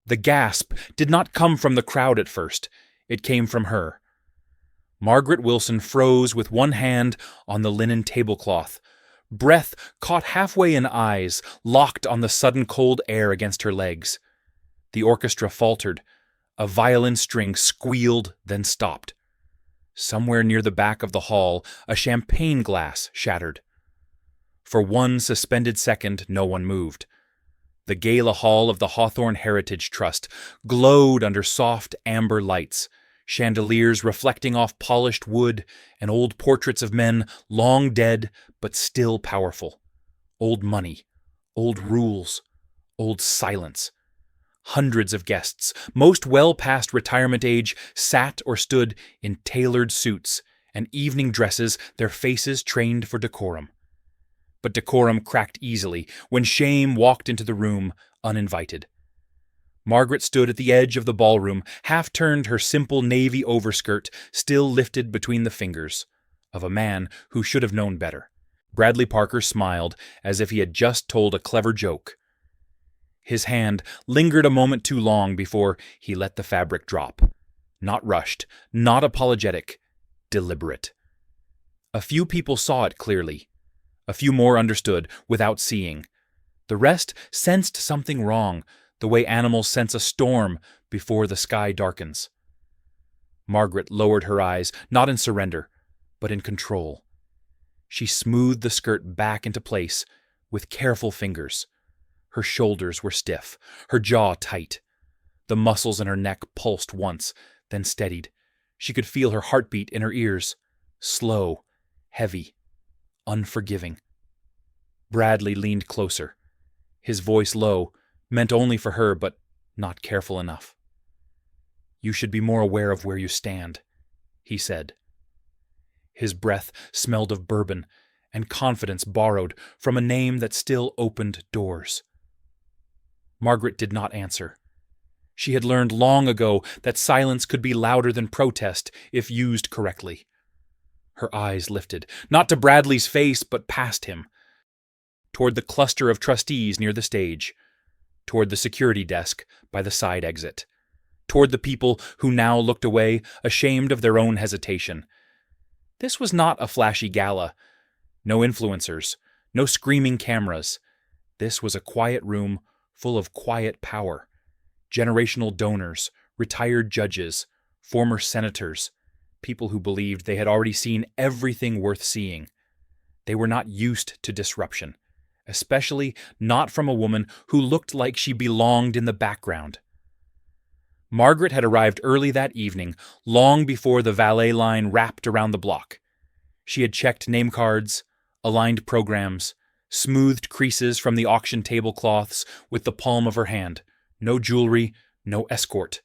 The gasp did not come from the crowd at first. It came from her. Margaret Wilson froze with one hand on the linen tablecloth, breath caught halfway in eyes, locked on the sudden cold air against her legs. The orchestra faltered. A violin string squealed, then stopped. Somewhere near the back of the hall, a champagne glass shattered. For one suspended second, no one moved. The Gala Hall of the Hawthorne Heritage Trust glowed under soft amber lights, chandeliers reflecting off polished wood and old portraits of men long dead but still powerful. Old money, old rules, old silence. Hundreds of guests, most well past retirement age, sat or stood in tailored suits and evening dresses, their faces trained for decorum. But decorum cracked easily when shame walked into the room uninvited. Margaret stood at the edge of the ballroom, half-turned, her simple navy overskirt still lifted between the fingers of a man who should have known better. Bradley Parker smiled as if he had just told a clever joke. His hand lingered a moment too long before he let the fabric drop. Not rushed, not apologetic, deliberate. A few people saw it clearly. A few more understood without seeing. The rest sensed something wrong, the way animals sense a storm before the sky darkens. Margaret lowered her eyes, not in surrender, but in control. She smoothed the skirt back into place with careful fingers. Her shoulders were stiff, her jaw tight. The muscles in her neck pulsed once, then steadied. She could feel her heartbeat in her ears, slow, heavy, unforgiving. Bradley leaned closer, his voice low, meant only for her, but not careful enough. "You should be more aware of where you stand," he said. His breath smelled of bourbon and confidence borrowed from a name that still opened doors. Margaret did not answer. She had learned long ago that silence could be louder than protest if used correctly. Her eyes lifted, not to Bradley's face, but past him, toward the cluster of trustees near the stage, toward the security desk by the side exit, toward the people who now looked away, ashamed of their own hesitation. This was not a flashy gala. No influencers, no screaming cameras. This was a quiet room full of quiet power. Generational donors, retired judges, former senators, people who believed they had already seen everything worth seeing. They were not used to disruption, especially not from a woman who looked like she belonged in the background. Margaret had arrived early that evening, long before the valet line wrapped around the block. She had checked name cards, aligned programs, smoothed creases from the auction tablecloths with the palm of her hand. No jewelry, no escort.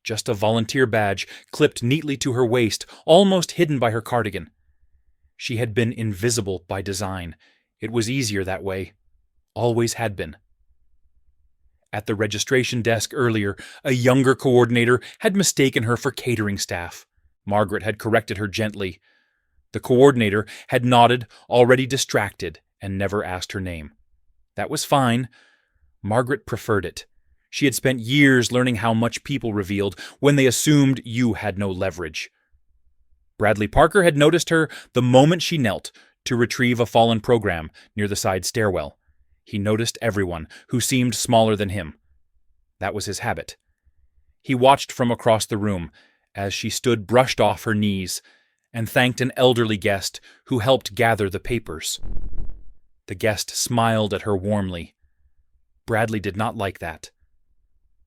Just a volunteer badge clipped neatly to her waist, almost hidden by her cardigan. She had been invisible by design. It was easier that way. Always had been. At the registration desk earlier, a younger coordinator had mistaken her for catering staff. Margaret had corrected her gently. The coordinator had nodded, already distracted, and never asked her name. That was fine. Margaret preferred it. She had spent years learning how much people revealed when they assumed you had no leverage. Bradley Parker had noticed her the moment she knelt to retrieve a fallen program near the side stairwell. He noticed everyone who seemed smaller than him. That was his habit. He watched from across the room as she stood brushed off her knees and thanked an elderly guest who helped gather the papers. The guest smiled at her warmly. Bradley did not like that.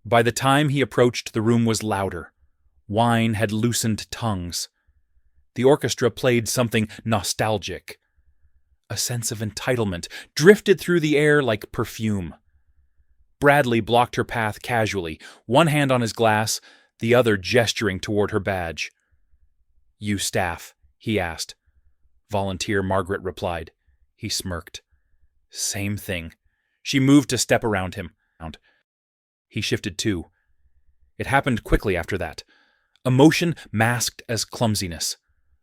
By the time he approached, the room was louder. Wine had loosened tongues. The orchestra played something nostalgic. A sense of entitlement drifted through the air like perfume. Bradley blocked her path casually, one hand on his glass, the other gesturing toward her badge. "You staff?" he asked. "Volunteer," Margaret replied. He smirked. Same thing. She moved to step around him. He shifted too. It happened quickly after that. Emotion masked as clumsiness.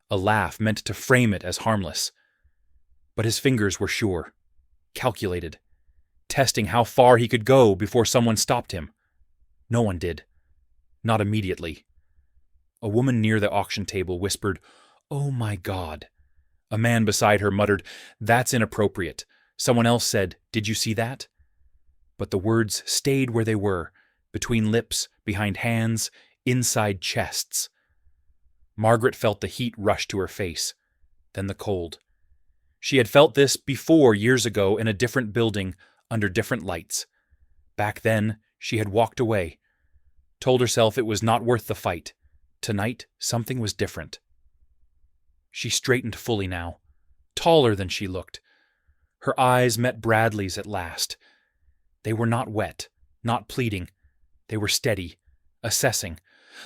A laugh meant to frame it as harmless. But his fingers were sure, calculated, testing how far he could go before someone stopped him. No one did. Not immediately. A woman near the auction table whispered, "Oh my God." A man beside her muttered, "That's inappropriate." Someone else said, "Did you see that?" But the words stayed where they were, between lips, behind hands, inside chests. Margaret felt the heat rush to her face, then the cold. She had felt this before years ago in a different building, under different lights. Back then, she had walked away, told herself it was not worth the fight. Tonight, something was different. She straightened fully now, taller than she looked. Her eyes met Bradley's at last. They were not wet, not pleading. They were steady, assessing,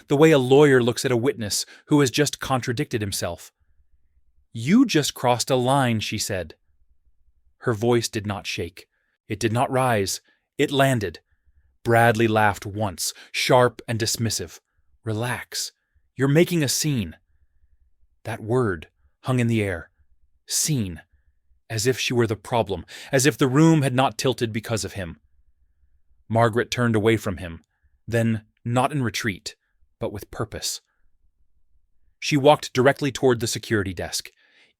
the way a lawyer looks at a witness who has just contradicted himself. "You just crossed a line," she said. Her voice did not shake. It did not rise. It landed. Bradley laughed once, sharp and dismissive. "Relax. You're making a scene." That word hung in the air. Scene. As if she were the problem, as if the room had not tilted because of him. Margaret turned away from him, then not in retreat, but with purpose. She walked directly toward the security desk.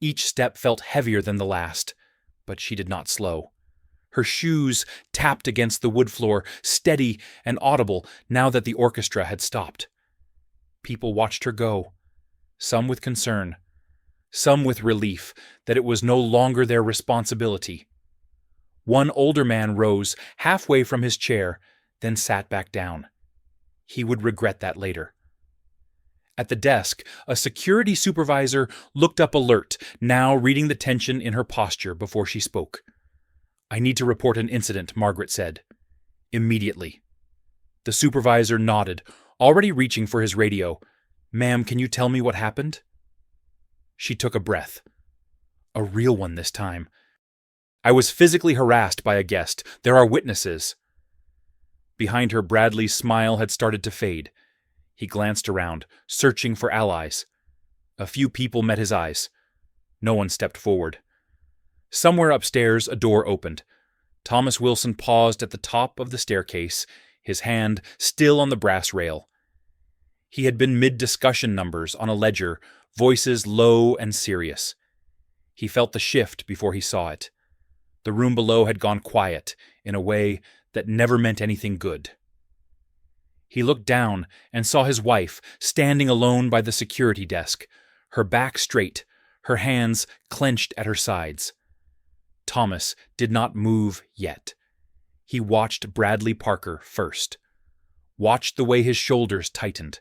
Each step felt heavier than the last, but she did not slow. Her shoes tapped against the wood floor, steady and audible now that the orchestra had stopped. People watched her go, some with concern, some with relief that it was no longer their responsibility. One older man rose halfway from his chair, then sat back down. He would regret that later. At the desk, a security supervisor looked up alert, now reading the tension in her posture before she spoke. "I need to report an incident," Margaret said. "Immediately." The supervisor nodded, already reaching for his radio. "Ma'am, can you tell me what happened?" She took a breath. A real one this time. "I was physically harassed by a guest. There are witnesses." Behind her, Bradley's smile had started to fade. He glanced around, searching for allies. A few people met his eyes. No one stepped forward. Somewhere upstairs, a door opened. Thomas Wilson paused at the top of the staircase, his hand still on the brass rail. He had been mid-discussion numbers on a ledger, voices low and serious. He felt the shift before he saw it. The room below had gone quiet in a way that never meant anything good. He looked down and saw his wife standing alone by the security desk, her back straight, her hands clenched at her sides. Thomas did not move yet. He watched Bradley Parker first. Watched the way his shoulders tightened.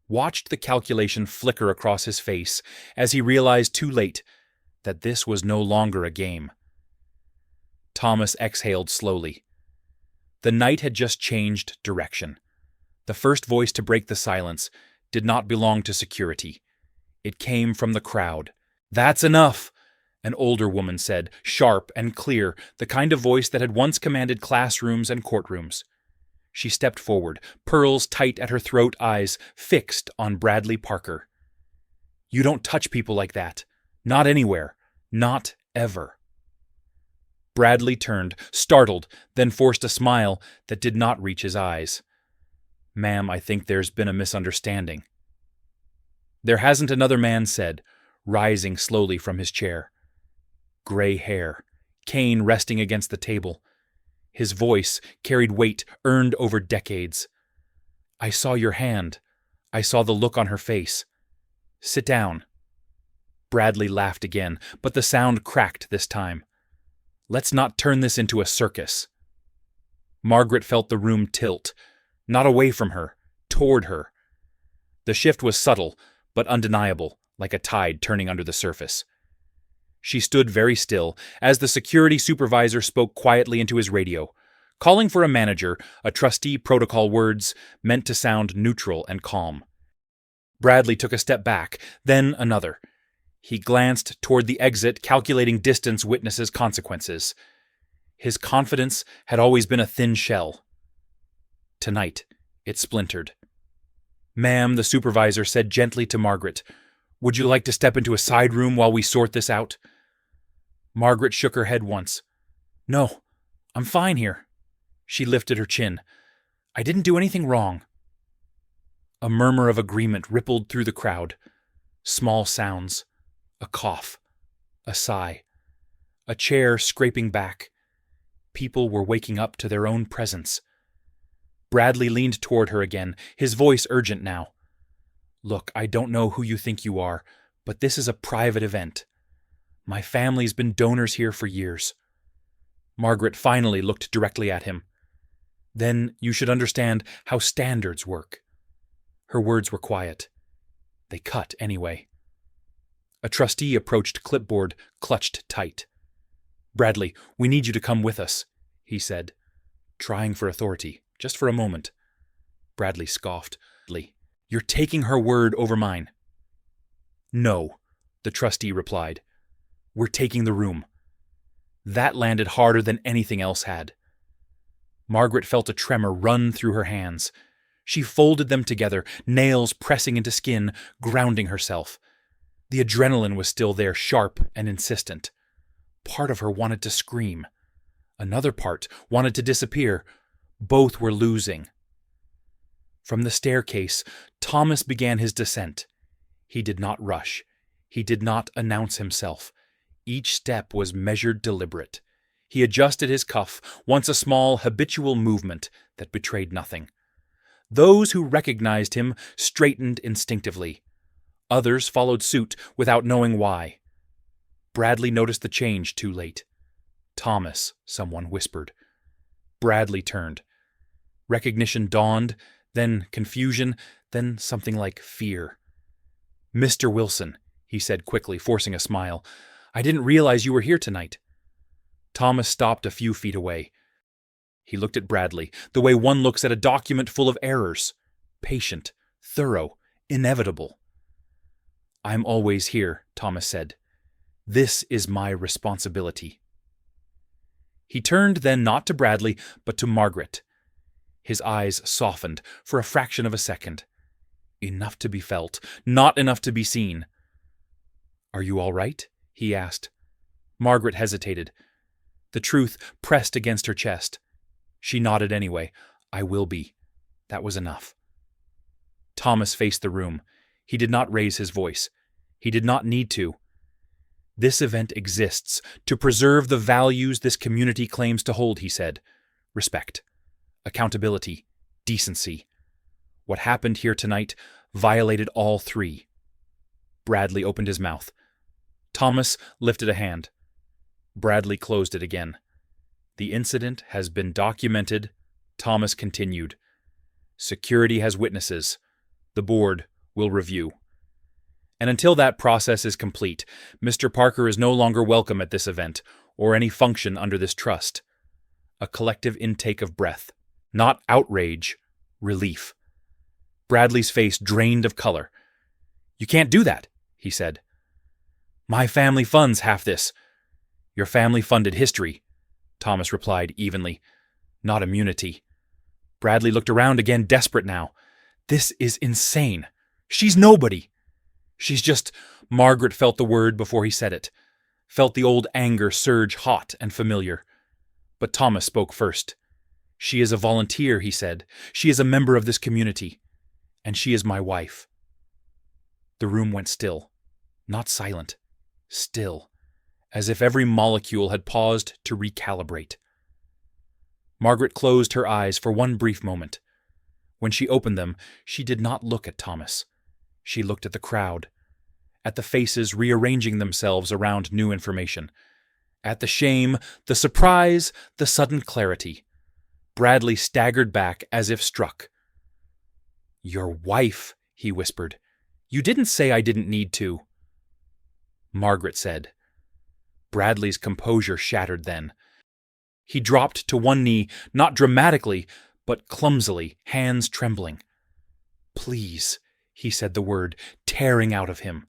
Watched the calculation flicker across his face as he realized too late that this was no longer a game. Thomas exhaled slowly. The night had just changed direction. The first voice to break the silence did not belong to security. It came from the crowd. "That's enough," an older woman said, sharp and clear, the kind of voice that had once commanded classrooms and courtrooms. She stepped forward, pearls tight at her throat, eyes fixed on Bradley Parker. "You don't touch people like that. Not anywhere. Not ever." Bradley turned, startled, then forced a smile that did not reach his eyes. "Ma'am, I think there's been a misunderstanding." "There hasn't," another man said, rising slowly from his chair. Gray hair, cane resting against the table. His voice carried weight earned over decades. "I saw your hand. I saw the look on her face. Sit down." Bradley laughed again, but the sound cracked this time. "Let's not turn this into a circus." Margaret felt the room tilt, not away from her, toward her. The shift was subtle, but undeniable, like a tide turning under the surface. She stood very still as the security supervisor spoke quietly into his radio, calling for a manager, a trustee protocol words meant to sound neutral and calm. Bradley took a step back, then another. He glanced toward the exit, calculating distance, witnesses, consequences. His confidence had always been a thin shell. Tonight, it splintered. "Ma'am," the supervisor said gently to Margaret, "would you like to step into a side room while we sort this out?" Margaret shook her head once. "No, I'm fine here." She lifted her chin. I didn't do anything wrong." A murmur of agreement rippled through the crowd. Small sounds. A cough. A sigh. A chair scraping back. People were waking up to their own presence. Bradley leaned toward her again, his voice urgent now. "Look, I don't know who you think you are, but this is a private event. My family's been donors here for years." Margaret finally looked directly at him. "Then you should understand how standards work." Her words were quiet. They cut anyway. A trustee approached clipboard, clutched tight. "Bradley, we need you to come with us," he said, trying for authority, just for a moment. Bradley scoffed. "You're taking her word over mine." "No," the trustee replied. "We're taking the room." That landed harder than anything else had. Margaret felt a tremor run through her hands. She folded them together, nails pressing into skin, grounding herself. The adrenaline was still there, sharp and insistent. Part of her wanted to scream. Another part wanted to disappear. Both were losing. From the staircase, Thomas began his descent. He did not rush. He did not announce himself. Each step was measured, deliberate. He adjusted his cuff, once a small, habitual movement that betrayed nothing. Those who recognized him straightened instinctively. Others followed suit without knowing why. Bradley noticed the change too late. "Thomas," someone whispered. Bradley turned. Recognition dawned, then confusion, then something like fear. "Mr. Wilson," he said quickly, forcing a smile. "I didn't realize you were here tonight." Thomas stopped a few feet away. He looked at Bradley, the way one looks at a document full of errors. Patient, thorough, inevitable. "I'm always here," Thomas said. "This is my responsibility." He turned then not to Bradley, but to Margaret. His eyes softened for a fraction of a second. Enough to be felt, not enough to be seen. "Are you all right?" he asked. Margaret hesitated. The truth pressed against her chest. She nodded anyway. "I will be." That was enough. Thomas faced the room. He did not raise his voice. He did not need to. "This event exists to preserve the values this community claims to hold," he said. "Respect, accountability, decency. What happened here tonight violated all three." Bradley opened his mouth. Thomas lifted a hand. Bradley closed it again. "The incident has been documented," Thomas continued. "Security has witnesses. The board will review. And until that process is complete, Mr. Parker is no longer welcome at this event or any function under this trust. A collective intake of breath. Not outrage, relief." Bradley's face drained of color. "You can't do that," he said. "My family funds half this." "Your family funded history," Thomas replied evenly. "Not immunity." Bradley looked around again, desperate now. "This is insane. She's nobody." "She's just—" Margaret felt the word before he said it, felt the old anger surge hot and familiar. But Thomas spoke first. "She is a volunteer," he said. "She is a member of this community. And she is my wife." The room went still. Not silent. Still. As if every molecule had paused to recalibrate. Margaret closed her eyes for one brief moment. When she opened them, she did not look at Thomas. She looked at the crowd, at the faces rearranging themselves around new information, at the shame, the surprise, the sudden clarity. Bradley staggered back as if struck. "Your wife," he whispered. "You didn't say I didn't need to." Margaret said. Bradley's composure shattered then. He dropped to one knee, not dramatically, but clumsily, hands trembling. "Please," he said the word, tearing out of him.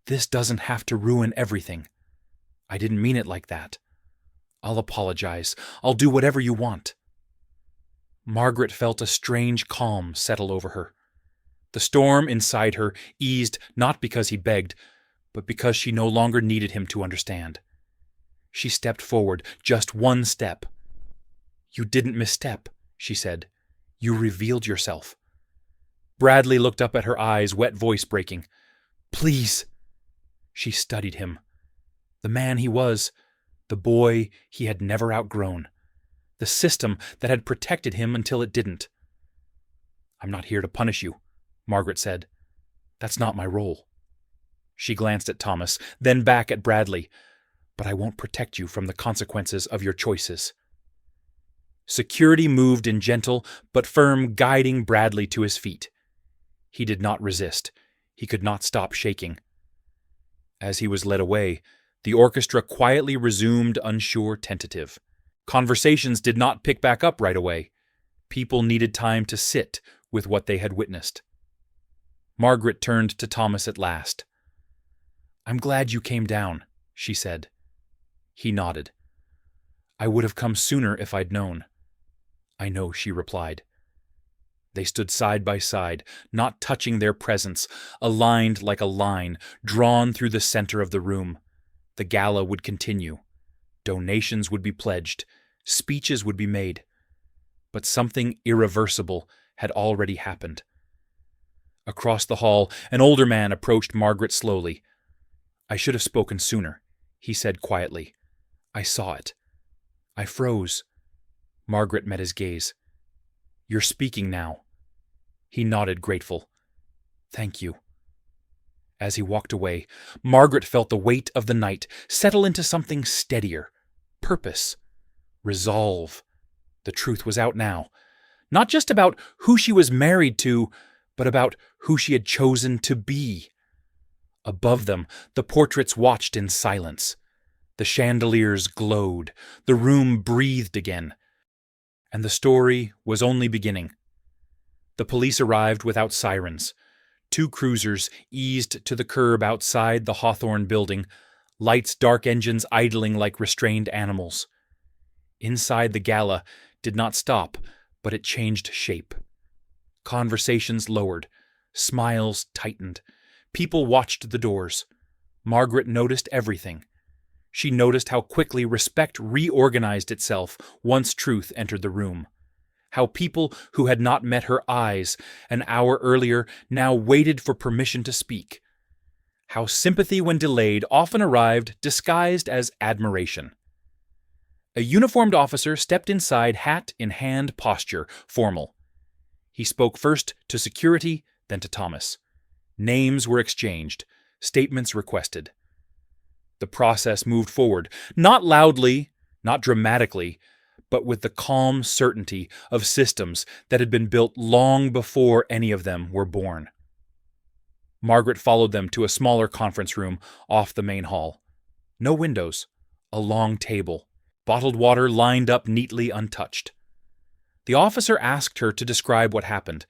"This doesn't have to ruin everything. I didn't mean it like that. I'll apologize. I'll do whatever you want." Margaret felt a strange calm settle over her. The storm inside her eased not because he begged, but because she no longer needed him to understand. She stepped forward, just one step. "You didn't misstep," she said. You revealed yourself. Bradley looked up at her eyes, wet voice breaking. Please. She studied him. The man he was, the boy he had never outgrown, the system that had protected him until it didn't. I'm not here to punish you, Margaret said. That's not my role. She glanced at Thomas, then back at Bradley. But I won't protect you from the consequences of your choices. Security moved in gentle but firm, guiding Bradley to his feet. He did not resist. He could not stop shaking. As he was led away, the orchestra quietly resumed, unsure, tentative. Conversations did not pick back up right away. People needed time to sit with what they had witnessed. Margaret turned to Thomas at last. I'm glad you came down, she said. He nodded. I would have come sooner if I'd known. I know, she replied. They stood side by side, not touching their presence, aligned like a line, drawn through the center of the room. The gala would continue. Donations would be pledged. Speeches would be made. But something irreversible had already happened. Across the hall, an older man approached Margaret slowly. I should have spoken sooner, he said quietly. I saw it. I froze. Margaret met his gaze. You're speaking now. He nodded, grateful. Thank you. As he walked away, Margaret felt the weight of the night settle into something steadier. Purpose. Resolve. The truth was out now. Not just about who she was married to, but about who she had chosen to be. Above them, the portraits watched in silence. The chandeliers glowed. The room breathed again. And the story was only beginning. The police arrived without sirens. 2 cruisers eased to the curb outside the Hawthorne building, lights dark engines idling like restrained animals. Inside the gala did not stop, but it changed shape. Conversations lowered. Smiles tightened. People watched the doors. Margaret noticed everything. She noticed how quickly respect reorganized itself once truth entered the room. How people who had not met her eyes an hour earlier now waited for permission to speak. How sympathy, when delayed, often arrived disguised as admiration. A uniformed officer stepped inside, hat in hand, posture formal. He spoke first to security, then to Thomas. Names were exchanged, statements requested. The process moved forward, not loudly, not dramatically, but with the calm certainty of systems that had been built long before any of them were born. Margaret followed them to a smaller conference room off the main hall. No windows, a long table, bottled water lined up neatly untouched. The officer asked her to describe what happened.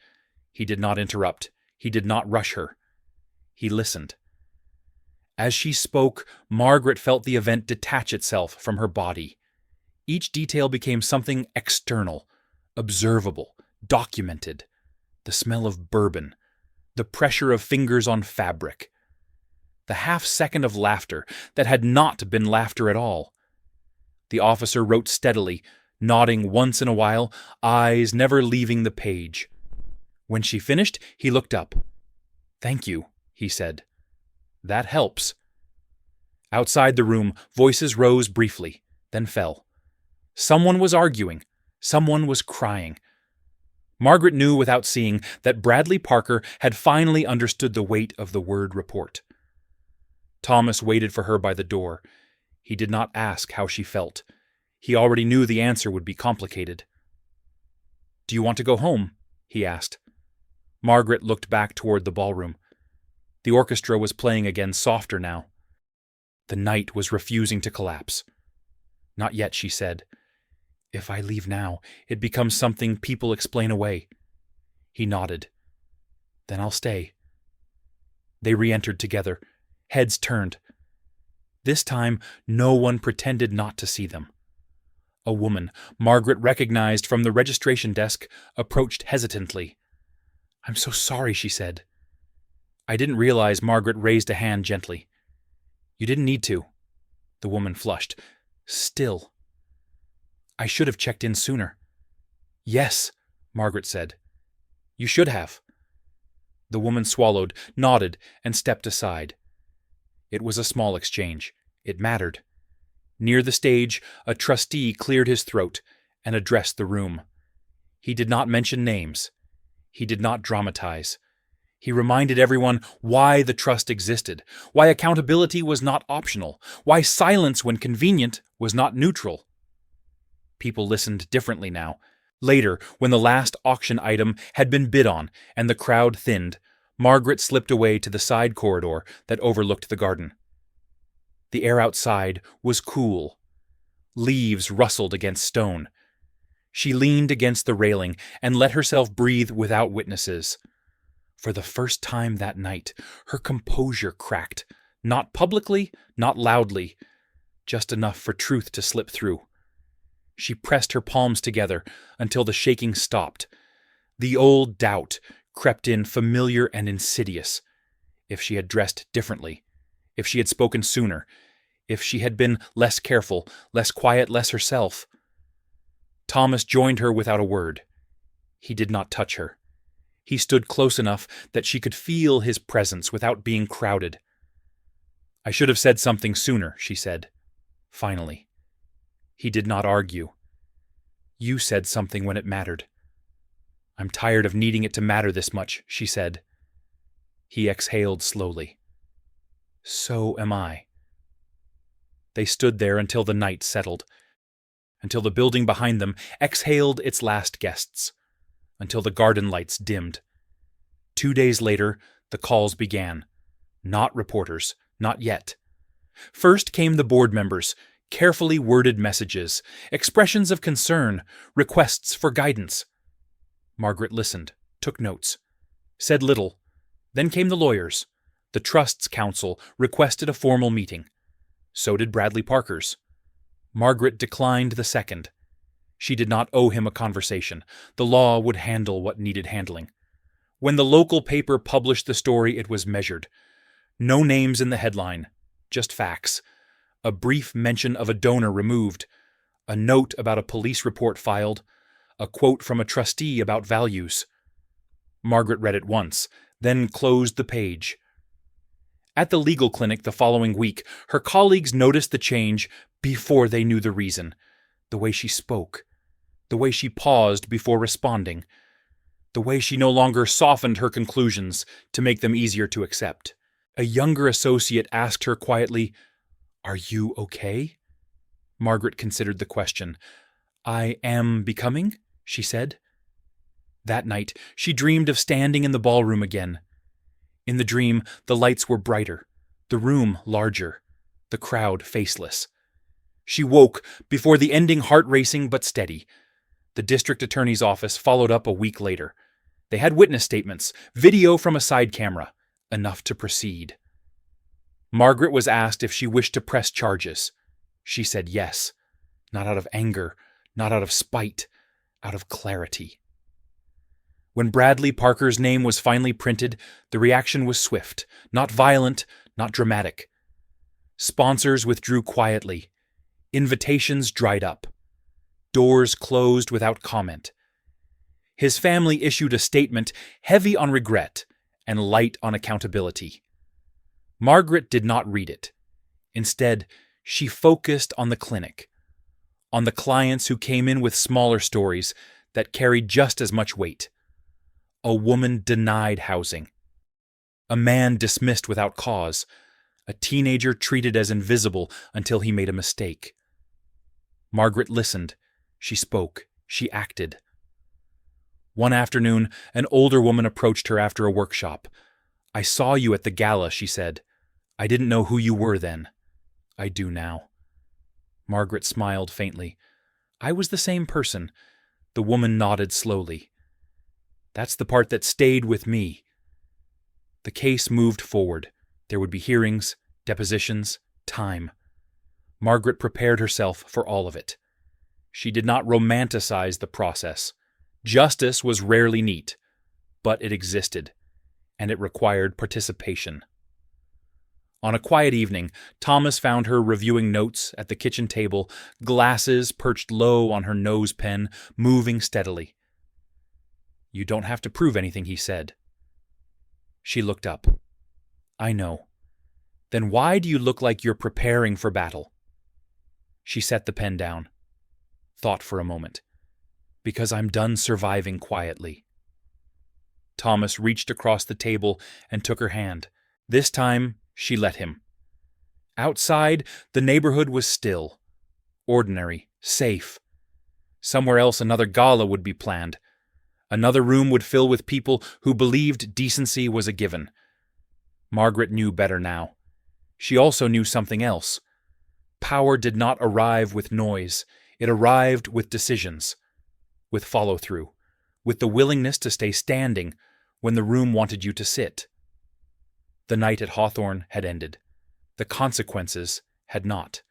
He did not interrupt. He did not rush her. He listened. As she spoke, Margaret felt the event detach itself from her body. Each detail became something external, observable, documented. The smell of bourbon, the pressure of fingers on fabric, the half-second of laughter that had not been laughter at all. The officer wrote steadily, nodding once in a while, eyes never leaving the page. When she finished, he looked up. "Thank you," he said. "That helps." Outside the room, voices rose briefly, then fell. Someone was arguing. Someone was crying. Margaret knew without seeing that Bradley Parker had finally understood the weight of the word report. Thomas waited for her by the door. He did not ask how she felt. He already knew the answer would be complicated. "Do you want to go home?" he asked. Margaret looked back toward the ballroom. The orchestra was playing again, softer now. The night was refusing to collapse. "Not yet," she said. "If I leave now, it becomes something people explain away." He nodded. "Then I'll stay." They re-entered together, heads turned. This time, no one pretended not to see them. A woman, Margaret recognized from the registration desk, approached hesitantly. "I'm so sorry," she said. "I didn't realize." Margaret raised a hand gently. "You didn't need to." The woman flushed. "Still." "I should have checked in sooner." "Yes," Margaret said. "You should have." The woman swallowed, nodded, and stepped aside. It was a small exchange. It mattered. Near the stage, a trustee cleared his throat and addressed the room. He did not mention names. He did not dramatize. He reminded everyone why the trust existed, why accountability was not optional, why silence when convenient was not neutral. People listened differently now. Later, when the last auction item had been bid on and the crowd thinned, Margaret slipped away to the side corridor that overlooked the garden. The air outside was cool. Leaves rustled against stone. She leaned against the railing and let herself breathe without witnesses. For the first time that night, her composure cracked, not publicly, not loudly, just enough for truth to slip through. She pressed her palms together until the shaking stopped. The old doubt crept in, familiar and insidious. If she had dressed differently, if she had spoken sooner, if she had been less careful, less quiet, less herself. Thomas joined her without a word. He did not touch her. He stood close enough that she could feel his presence without being crowded. "I should have said something sooner," she said, finally. He did not argue. "You said something when it mattered." "I'm tired of needing it to matter this much," she said. He exhaled slowly. "So am I." They stood there until the night settled, until the building behind them exhaled its last guests, until the garden lights dimmed. 2 days later, the calls began. Not reporters, not yet. First came the board members, carefully worded messages, expressions of concern, requests for guidance. Margaret listened, took notes, said little. Then came the lawyers. The Trust's counsel requested a formal meeting. So did Bradley Parker's. Margaret declined the second. She did not owe him a conversation. The law would handle what needed handling. When the local paper published the story, it was measured. No names in the headline, just facts. A brief mention of a donor removed, a note about a police report filed, a quote from a trustee about values. Margaret read it once, then closed the page. At the legal clinic the following week, her colleagues noticed the change before they knew the reason. The way she spoke, the way she paused before responding, the way she no longer softened her conclusions to make them easier to accept. A younger associate asked her quietly, "Are you okay?" Margaret considered the question. "I am becoming," she said. That night, she dreamed of standing in the ballroom again. In the dream, the lights were brighter, the room larger, the crowd faceless. She woke before the ending, heart-racing but steady. The district attorney's office followed up a week later. They had witness statements, video from a side camera, enough to proceed. Margaret was asked if she wished to press charges. She said yes, not out of anger, not out of spite, out of clarity. When Bradley Parker's name was finally printed, the reaction was swift, not violent, not dramatic. Sponsors withdrew quietly. Invitations dried up. Doors closed without comment. His family issued a statement heavy on regret and light on accountability. Margaret did not read it. Instead, she focused on the clinic, on the clients who came in with smaller stories that carried just as much weight. A woman denied housing. A man dismissed without cause. A teenager treated as invisible until he made a mistake. Margaret listened. She spoke. She acted. One afternoon, an older woman approached her after a workshop. "I saw you at the Gala," she said. "I didn't know who you were then. I do now." Margaret smiled faintly. "I was the same person." The woman nodded slowly. "That's the part that stayed with me." The case moved forward. There would be hearings, depositions, time. Margaret prepared herself for all of it. She did not romanticize the process. Justice was rarely neat, but it existed, and it required participation. On a quiet evening, Thomas found her reviewing notes at the kitchen table, glasses perched low on her nose pen, moving steadily. You don't have to prove anything, he said. She looked up. I know. Then why do you look like you're preparing for battle? She set the pen down. Thought for a moment. Because I'm done surviving quietly. Thomas reached across the table and took her hand. This time, she let him. Outside, the neighborhood was still. Ordinary, safe. Somewhere else another gala would be planned. Another room would fill with people who believed decency was a given. Margaret knew better now. She also knew something else. Power did not arrive with noise. It arrived with decisions, with follow-through, with the willingness to stay standing when the room wanted you to sit. The night at Hawthorne had ended. The consequences had not.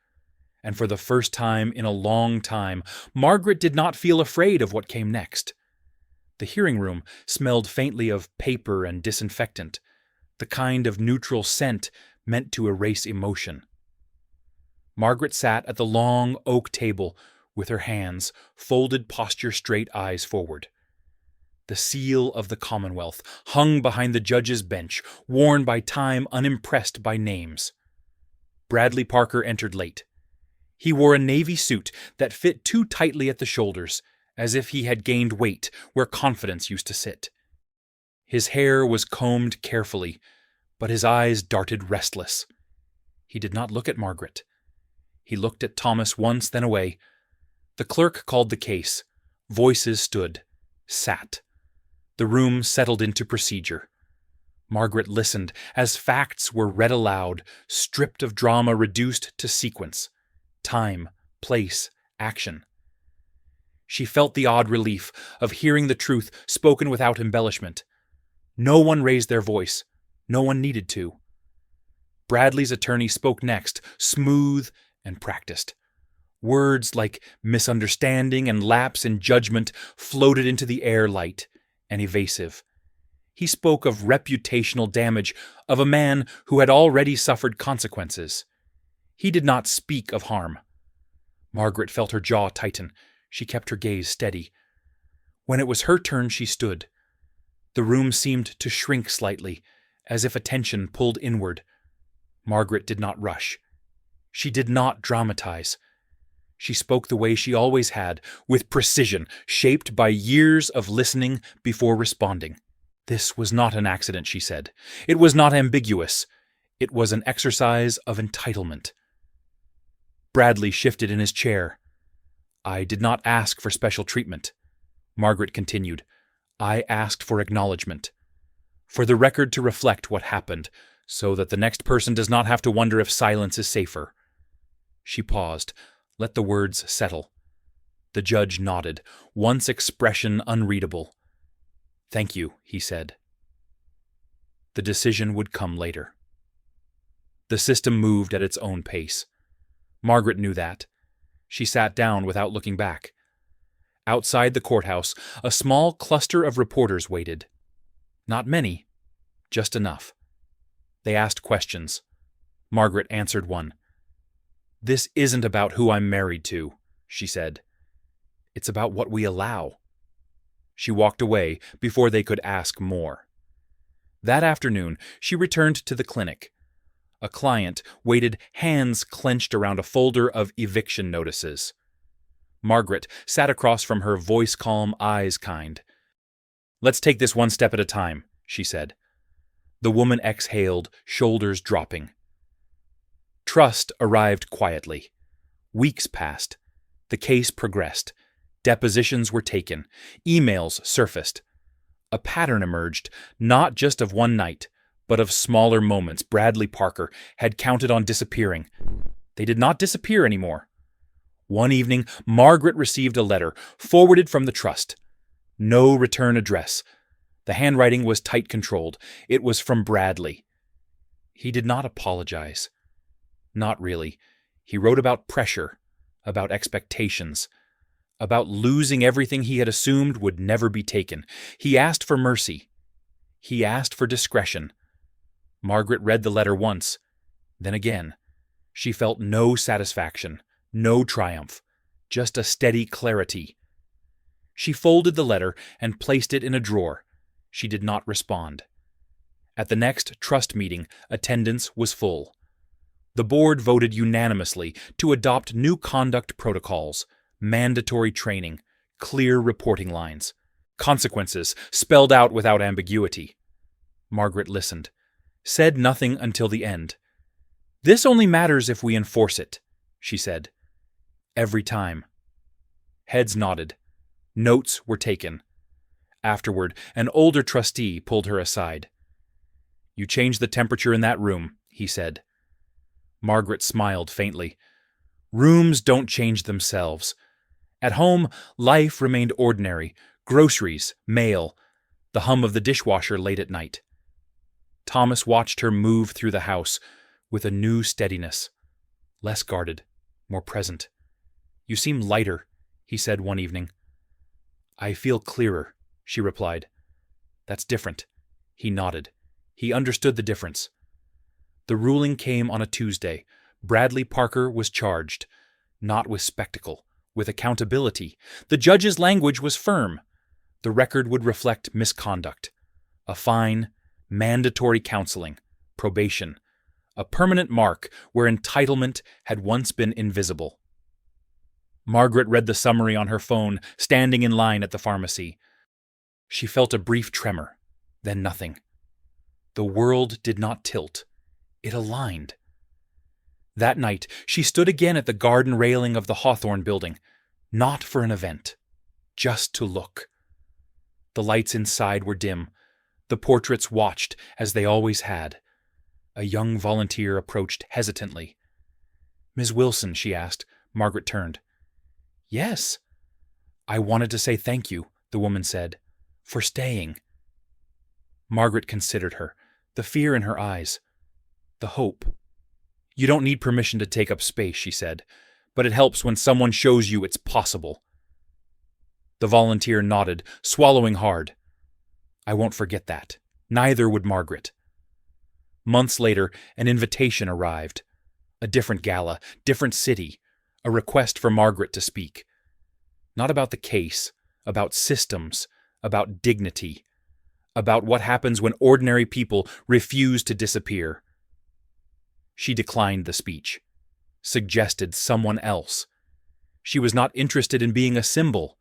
And for the first time in a long time, Margaret did not feel afraid of what came next. The hearing room smelled faintly of paper and disinfectant, the kind of neutral scent meant to erase emotion. Margaret sat at the long oak table with her hands, folded posture straight, eyes forward. The seal of the Commonwealth hung behind the judge's bench, worn by time, unimpressed by names. Bradley Parker entered late. He wore a navy suit that fit too tightly at the shoulders, as if he had gained weight where confidence used to sit. His hair was combed carefully, but his eyes darted restless. He did not look at Margaret. He looked at Thomas once, then away. The clerk called the case. Voices stood, sat. The room settled into procedure. Margaret listened as facts were read aloud, stripped of drama, reduced to sequence. Time, place, action. She felt the odd relief of hearing the truth spoken without embellishment. No one raised their voice. No one needed to. Bradley's attorney spoke next, smooth and practiced. Words like misunderstanding and lapse in judgment floated into the air, light and evasive. He spoke of reputational damage of a man who had already suffered consequences. He did not speak of harm. Margaret felt her jaw tighten. She kept her gaze steady. When it was her turn, she stood. The room seemed to shrink slightly, as if attention pulled inward. Margaret did not rush. She did not dramatize. She spoke the way she always had, with precision, shaped by years of listening before responding. This was not an accident, she said. It was not ambiguous. It was an exercise of entitlement. Bradley shifted in his chair. I did not ask for special treatment. Margaret continued. I asked for acknowledgement. For the record to reflect what happened, so that the next person does not have to wonder if silence is safer. She paused. Let the words settle. The judge nodded, once expression unreadable. Thank you, he said. The decision would come later. The system moved at its own pace. Margaret knew that. She sat down without looking back. Outside the courthouse, a small cluster of reporters waited. Not many, just enough. They asked questions. Margaret answered one. This isn't about who I'm married to, she said. It's about what we allow. She walked away before they could ask more. That afternoon, she returned to the clinic. A client waited, hands clenched around a folder of eviction notices. Margaret sat across from her, voice calm, eyes kind. Let's take this one step at a time, she said. The woman exhaled, shoulders dropping. Trust arrived quietly. Weeks passed. The case progressed. Depositions were taken. Emails surfaced. A pattern emerged, not just of one night, but of smaller moments Bradley Parker had counted on disappearing. They did not disappear anymore. One evening, Margaret received a letter, forwarded from the trust. No return address. The handwriting was tight controlled. It was from Bradley. He did not apologize. Not really. He wrote about pressure, about expectations, about losing everything he had assumed would never be taken. He asked for mercy. He asked for discretion. Margaret read the letter once, then again. She felt no satisfaction, no triumph, just a steady clarity. She folded the letter and placed it in a drawer. She did not respond. At the next trust meeting, attendance was full. The board voted unanimously to adopt new conduct protocols, mandatory training, clear reporting lines, consequences spelled out without ambiguity. Margaret listened, said nothing until the end. "This only matters if we enforce it," she said. "Every time." Heads nodded. Notes were taken. Afterward, an older trustee pulled her aside. "You changed the temperature in that room," he said. Margaret smiled faintly. Rooms don't change themselves. At home, life remained ordinary. Groceries, mail, the hum of the dishwasher late at night. Thomas watched her move through the house with a new steadiness. Less guarded, more present. "You seem lighter," he said one evening. "I feel clearer," she replied. "That's different." He nodded. He understood the difference. The ruling came on a Tuesday. Bradley Parker was charged, not with spectacle, with accountability. The judge's language was firm. The record would reflect misconduct. A fine, mandatory counseling, probation, a permanent mark where entitlement had once been invisible. Margaret read the summary on her phone, standing in line at the pharmacy. She felt a brief tremor, then nothing. The world did not tilt. It aligned. That night, she stood again at the garden railing of the Hawthorne building, not for an event, just to look. The lights inside were dim. The portraits watched, as they always had. A young volunteer approached hesitantly. "Ms. Wilson," she asked. Margaret turned. "Yes." "I wanted to say thank you," the woman said, "for staying." Margaret considered her, the fear in her eyes, the hope. "You don't need permission to take up space," she said, "but it helps when someone shows you it's possible." The volunteer nodded, swallowing hard. "I won't forget that. Neither would Margaret." Months later, an invitation arrived. A different gala, different city, a request for Margaret to speak. Not about the case, about systems, about dignity, about what happens when ordinary people refuse to disappear. She declined the speech, suggested someone else. She was not interested in being a symbol,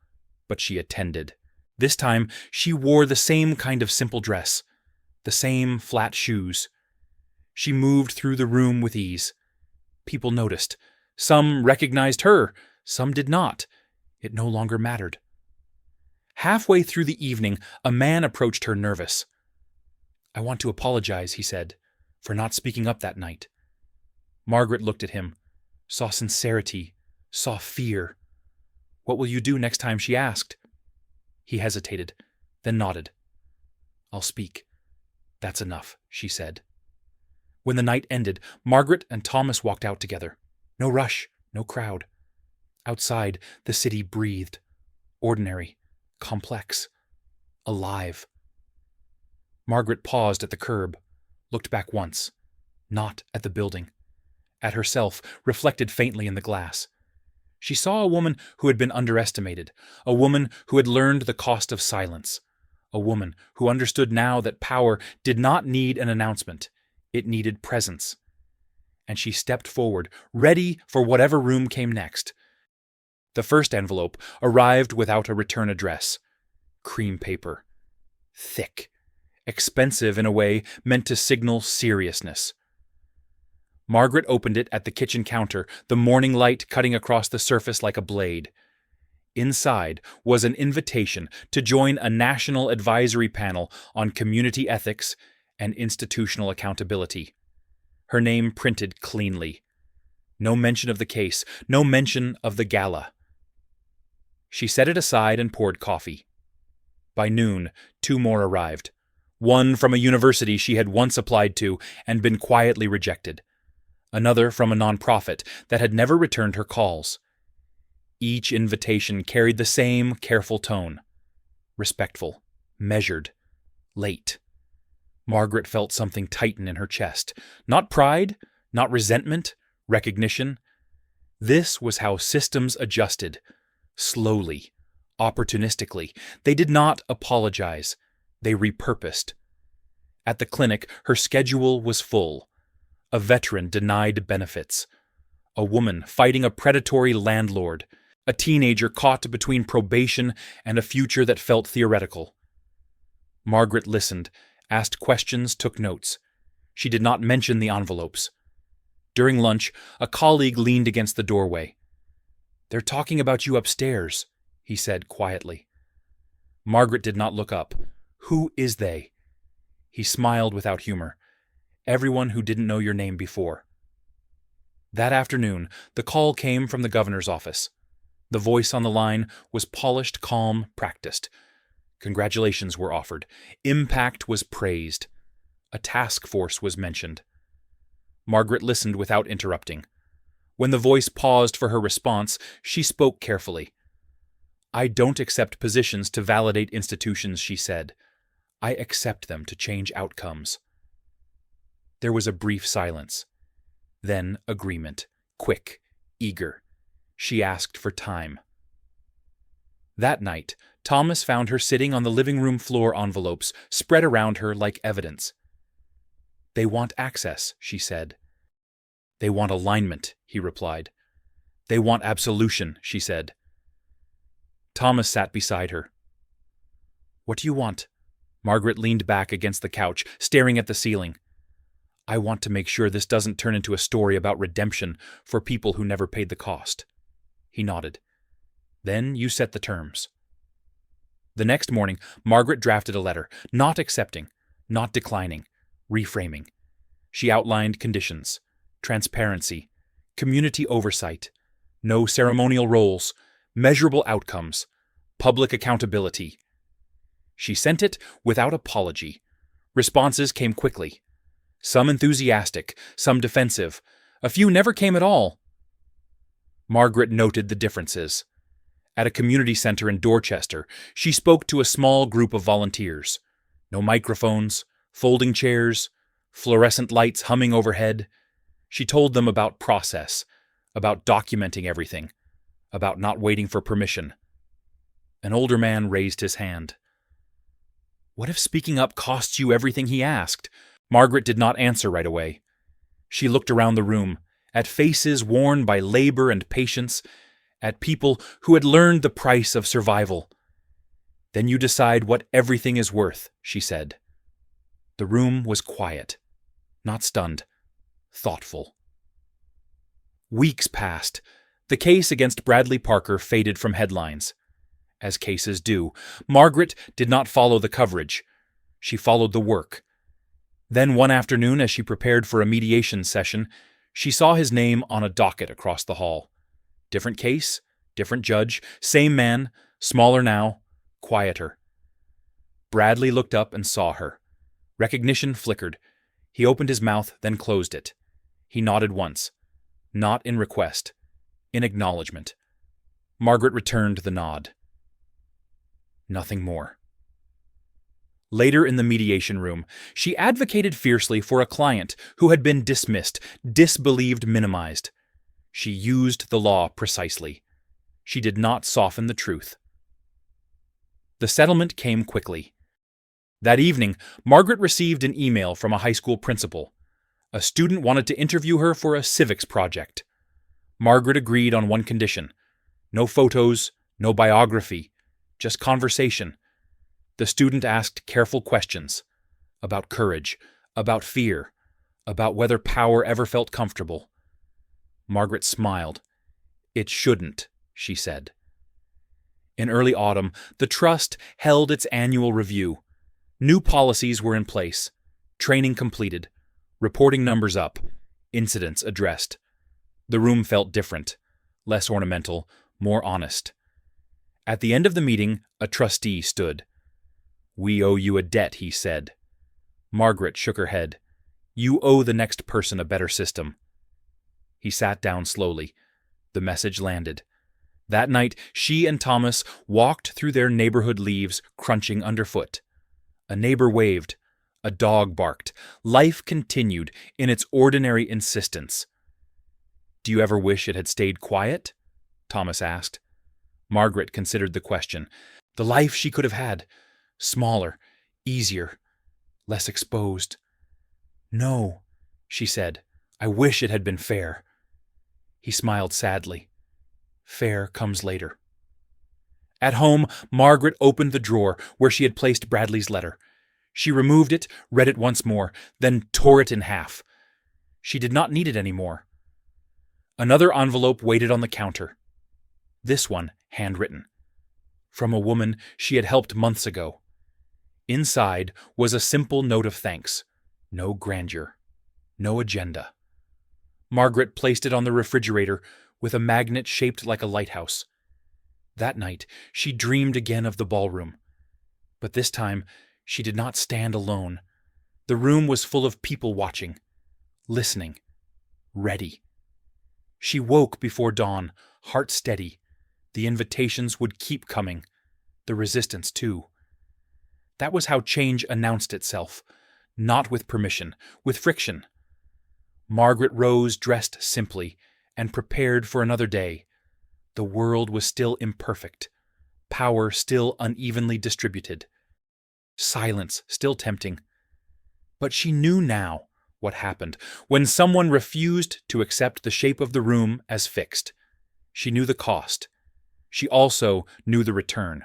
but she attended. This time, she wore the same kind of simple dress, the same flat shoes. She moved through the room with ease. People noticed. Some recognized her, some did not. It no longer mattered. Halfway through the evening, a man approached her nervous. "I want to apologize," he said, "for not speaking up that night." Margaret looked at him, saw sincerity, saw fear. "What will you do next time?" she asked. He hesitated, then nodded. "I'll speak. That's enough," she said. When the night ended, Margaret and Thomas walked out together. No rush, no crowd. Outside, the city breathed. Ordinary, complex, alive. Margaret paused at the curb, looked back once, not at the building, at herself reflected faintly in the glass. She saw a woman who had been underestimated, a woman who had learned the cost of silence, a woman who understood now that power did not need an announcement, it needed presence. And she stepped forward, ready for whatever room came next. The first envelope arrived without a return address. Cream paper. Thick. Expensive in a way meant to signal seriousness. Margaret opened it at the kitchen counter, the morning light cutting across the surface like a blade. Inside was an invitation to join a national advisory panel on community ethics and institutional accountability. Her name printed cleanly. No mention of the case, no mention of the gala. She set it aside and poured coffee. By noon, 2 more arrived. One from a university she had once applied to and been quietly rejected. Another from a nonprofit that had never returned her calls. Each invitation carried the same careful tone. Respectful, measured, late. Margaret felt something tighten in her chest. Not pride, not resentment, recognition. This was how systems adjusted. Slowly, opportunistically. They did not apologize. They repurposed. At the clinic, her schedule was full. A veteran denied benefits. A woman fighting a predatory landlord. A teenager caught between probation and a future that felt theoretical. Margaret listened, asked questions, took notes. She did not mention the envelopes. During lunch, a colleague leaned against the doorway. "They're talking about you upstairs," he said quietly. Margaret did not look up. "Who is they?" He smiled without humor. "Everyone who didn't know your name before." That afternoon, the call came from the governor's office. The voice on the line was polished, calm, practiced. Congratulations were offered. Impact was praised. A task force was mentioned. Margaret listened without interrupting. When the voice paused for her response, she spoke carefully. "I don't accept positions to validate institutions," she said. "I accept them to change outcomes." There was a brief silence. Then agreement, quick, eager. She asked for time. That night, Thomas found her sitting on the living room floor, envelopes spread around her like evidence. "They want access," she said. "They want alignment," he replied. "They want absolution," she said. Thomas sat beside her. "What do you want?" Margaret leaned back against the couch, staring at the ceiling. "I want to make sure this doesn't turn into a story about redemption for people who never paid the cost." He nodded. "Then you set the terms." The next morning, Margaret drafted a letter, not accepting, not declining, reframing. She outlined conditions: transparency, community oversight, no ceremonial roles, measurable outcomes, public accountability. She sent it without apology. Responses came quickly. Some enthusiastic, some defensive. A few never came at all. Margaret noted the differences. At a community center in Dorchester, she spoke to a small group of volunteers. No microphones, folding chairs, fluorescent lights humming overhead. She told them about process, about documenting everything, about not waiting for permission. An older man raised his hand. "What if speaking up costs you everything?" he asked. Margaret did not answer right away. She looked around the room, at faces worn by labor and patience, at people who had learned the price of survival. "Then you decide what everything is worth," she said. The room was quiet, not stunned, thoughtful. Weeks passed. The case against Bradley Parker faded from headlines. As cases do, Margaret did not follow the coverage. She followed the work. Then one afternoon, as she prepared for a mediation session, she saw his name on a docket across the hall. Different case, different judge, same man, smaller now, quieter. Bradley looked up and saw her. Recognition flickered. He opened his mouth, then closed it. He nodded once. Not in request, in acknowledgement. Margaret returned the nod. Nothing more. Later in the mediation room, she advocated fiercely for a client who had been dismissed, disbelieved, minimized. She used the law precisely. She did not soften the truth. The settlement came quickly. That evening, Margaret received an email from a high school principal. A student wanted to interview her for a civics project. Margaret agreed on one condition: no photos, no biography, just conversation. The student asked careful questions about courage, about fear, about whether power ever felt comfortable. Margaret smiled. "It shouldn't," she said. In early autumn, the trust held its annual review. New policies were in place, training completed, reporting numbers up, incidents addressed. The room felt different, less ornamental, more honest. At the end of the meeting, a trustee stood. "We owe you a debt," he said. Margaret shook her head. "You owe the next person a better system." He sat down slowly. The message landed. That night, she and Thomas walked through their neighborhood, leaves crunching underfoot. A neighbor waved. A dog barked. Life continued in its ordinary insistence. "Do you ever wish it had stayed quiet?" Thomas asked. Margaret considered the question. The life she could have had. Smaller, easier, less exposed. No, she said. I wish it had been fair. He smiled sadly. Fair comes later. At home, Margaret opened the drawer where she had placed Bradley's letter. She removed it, read it once more, then tore it in half. She did not need it anymore. Another envelope waited on the counter. This one handwritten. From a woman she had helped months ago. Inside was a simple note of thanks. No grandeur. No agenda. Margaret placed it on the refrigerator with a magnet shaped like a lighthouse. That night, she dreamed again of the ballroom. But this time, she did not stand alone. The room was full of people watching, listening, ready. She woke before dawn, heart steady. The invitations would keep coming, the resistance too. That was how change announced itself, not with permission, with friction. Margaret rose dressed simply and prepared for another day. The world was still imperfect, power still unevenly distributed, silence still tempting. But she knew now what happened when someone refused to accept the shape of the room as fixed. She knew the cost. She also knew the return.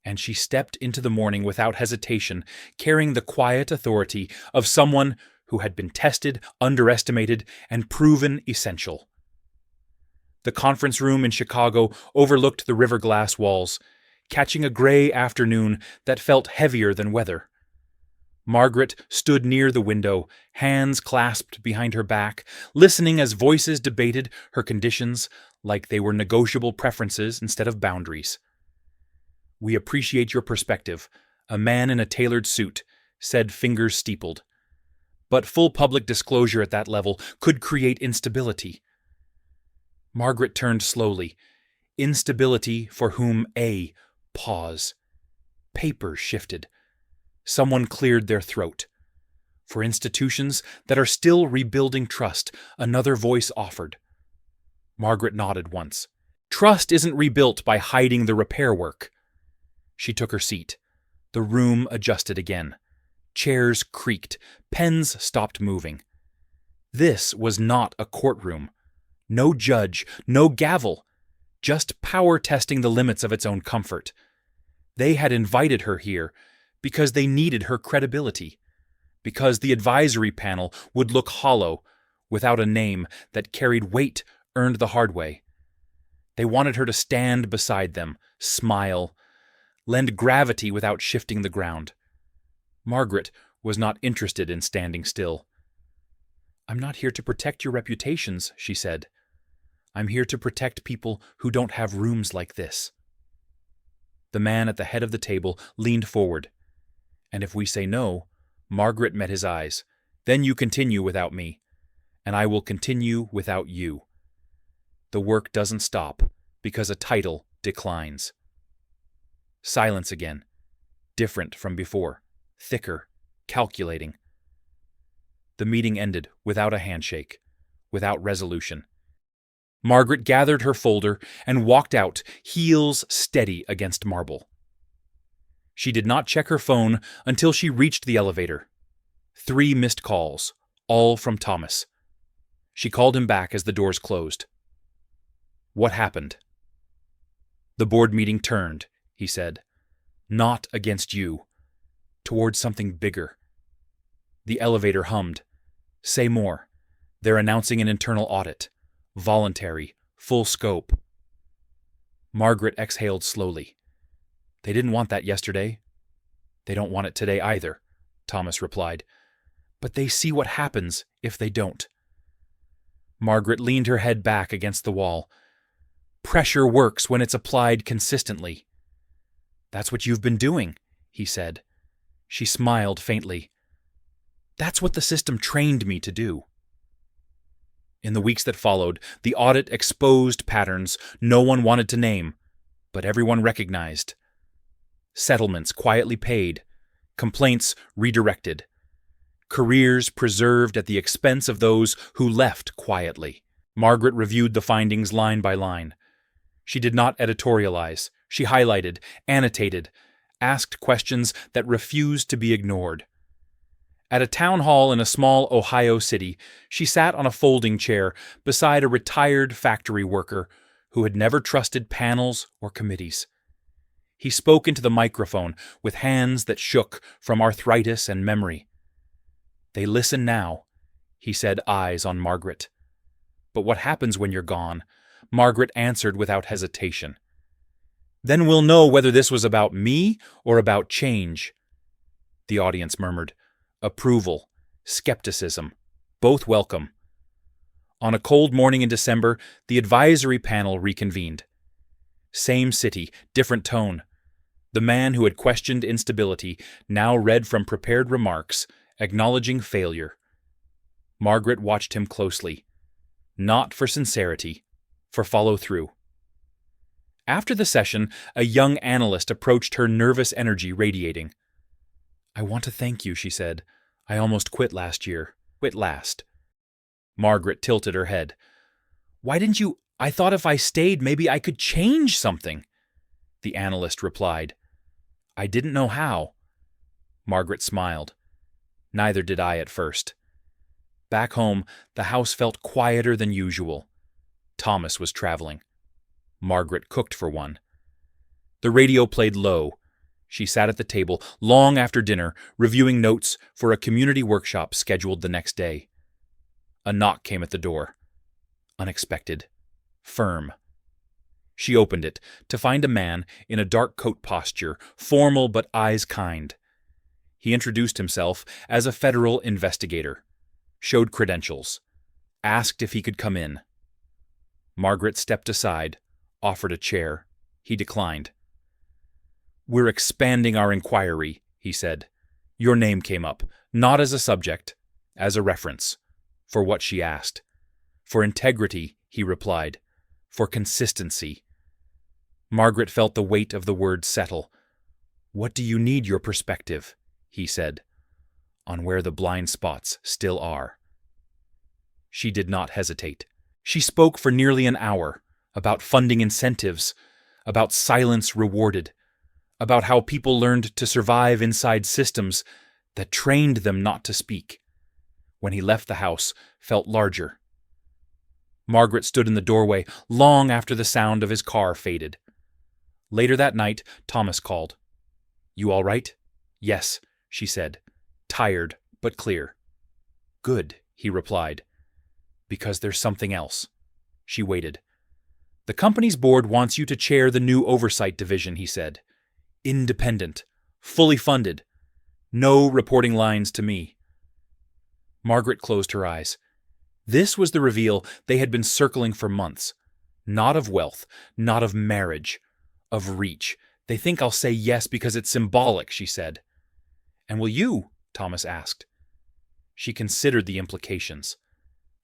And she stepped into the morning without hesitation, carrying the quiet authority of someone who had been tested, underestimated, and proven essential. The conference room in Chicago overlooked the river glass walls, catching a gray afternoon that felt heavier than weather. Margaret stood near the window, hands clasped behind her back, listening as voices debated her conditions like they were negotiable preferences instead of boundaries. "We appreciate your perspective," a man in a tailored suit said, fingers steepled. But full public disclosure at that level could create instability. Margaret turned slowly. Instability for whom pause. Papers shifted. Someone cleared their throat. For institutions that are still rebuilding trust, another voice offered. Margaret nodded once. Trust isn't rebuilt by hiding the repair work. She took her seat. The room adjusted again. Chairs creaked. Pens stopped moving. This was not a courtroom. No judge, no gavel. Just power testing the limits of its own comfort. They had invited her here because they needed her credibility, because the advisory panel would look hollow without a name that carried weight earned the hard way. They wanted her to stand beside them, smile, lend gravity without shifting the ground. Margaret was not interested in standing still. "I'm not here to protect your reputations," she said. "I'm here to protect people who don't have rooms like this." The man at the head of the table leaned forward. "And if we say no," Margaret met his eyes, "then you continue without me, and I will continue without you. The work doesn't stop because a title declines." Silence again, different from before, thicker, calculating. The meeting ended without a handshake, without resolution. Margaret gathered her folder and walked out, heels steady against marble. She did not check her phone until she reached the elevator. 3 missed calls, all from Thomas. She called him back as the doors closed. "What happened?" "The board meeting turned," he said. "Not against you. Towards something bigger." The elevator hummed. "Say more. They're announcing an internal audit. Voluntary, full scope." Margaret exhaled slowly. "They didn't want that yesterday. They don't want it today either," Thomas replied. "But they see what happens if they don't." Margaret leaned her head back against the wall. "Pressure works when it's applied consistently." "That's what you've been doing," he said. She smiled faintly. "That's what the system trained me to do." In the weeks that followed, the audit exposed patterns no one wanted to name, but everyone recognized. Settlements quietly paid, complaints redirected, careers preserved at the expense of those who left quietly. Margaret reviewed the findings line by line. She did not editorialize. She highlighted, annotated, asked questions that refused to be ignored. At a town hall in a small Ohio city, she sat on a folding chair beside a retired factory worker who had never trusted panels or committees. He spoke into the microphone with hands that shook from arthritis and memory. "They listen now," he said, eyes on Margaret. "But what happens when you're gone?" Margaret answered without hesitation. "Then we'll know whether this was about me or about change." The audience murmured. Approval, skepticism, both welcome. On a cold morning in December, the advisory panel reconvened. Same city, different tone. The man who had questioned instability now read from prepared remarks, acknowledging failure. Margaret watched him closely. Not for sincerity, for follow-through. After the session, a young analyst approached her, nervous energy radiating. "I want to thank you," she said. "I almost quit last year. Quit last." Margaret tilted her head. "Why didn't you? I thought if I stayed, maybe I could change something." The analyst replied. "I didn't know how." Margaret smiled. Neither did I at first. Back home, the house felt quieter than usual. Thomas was traveling. Margaret cooked for one. The radio played low. She sat at the table long after dinner, reviewing notes for a community workshop scheduled the next day. A knock came at the door. Unexpected. Firm. She opened it to find a man in a dark coat posture, formal but eyes kind. He introduced himself as a federal investigator, showed credentials, asked if he could come in. Margaret stepped aside, offered a chair. He declined. "We're expanding our inquiry," he said. "Your name came up, not as a subject, as a reference, for what she asked. For integrity," he replied, "for consistency." Margaret felt the weight of the words settle. "What do you need your perspective?" he said, "on where the blind spots still are." She did not hesitate. She spoke for nearly an hour about funding incentives, about silence rewarded, about how people learned to survive inside systems that trained them not to speak. When he left the house, felt larger. Margaret stood in the doorway long after the sound of his car faded. Later that night, Thomas called. "You all right?" "Yes," she said, tired but clear. "Good," he replied. "Because there's something else." She waited. "The company's board wants you to chair the new oversight division," he said. "Independent, fully funded. No reporting lines to me." Margaret closed her eyes. This was the reveal they had been circling for months. Not of wealth, not of marriage, of reach. "They think I'll say yes because it's symbolic," she said. "And will you?" Thomas asked. She considered the implications.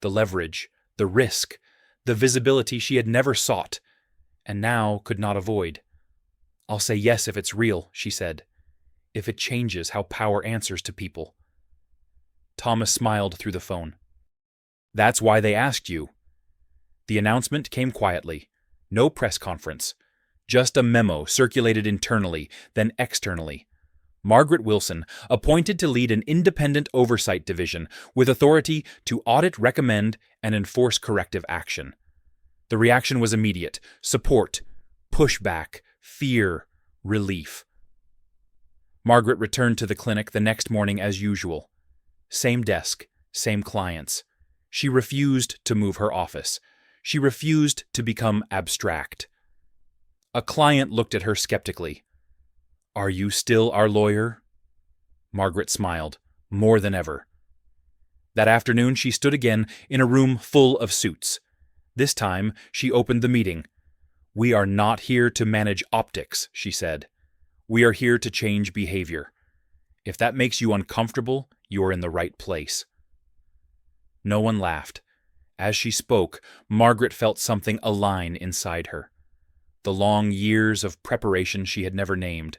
The leverage, the risk, the visibility she had never sought, and now could not avoid. "I'll say yes if it's real," she said. "If it changes how power answers to people." Thomas smiled through the phone. "That's why they asked you." The announcement came quietly. No press conference. Just a memo circulated internally, then externally. Margaret Wilson, appointed to lead an independent oversight division with authority to audit, recommend, and enforce corrective action. The reaction was immediate. Support, pushback, fear, relief. Margaret returned to the clinic the next morning as usual. Same desk, same clients. She refused to move her office. She refused to become abstract. A client looked at her skeptically. "Are you still our lawyer?" Margaret smiled, more than ever. That afternoon she stood again in a room full of suits. This time she opened the meeting. "We are not here to manage optics," she said. "We are here to change behavior. If that makes you uncomfortable, you are in the right place." No one laughed. As she spoke, Margaret felt something align inside her. The long years of preparation she had never named.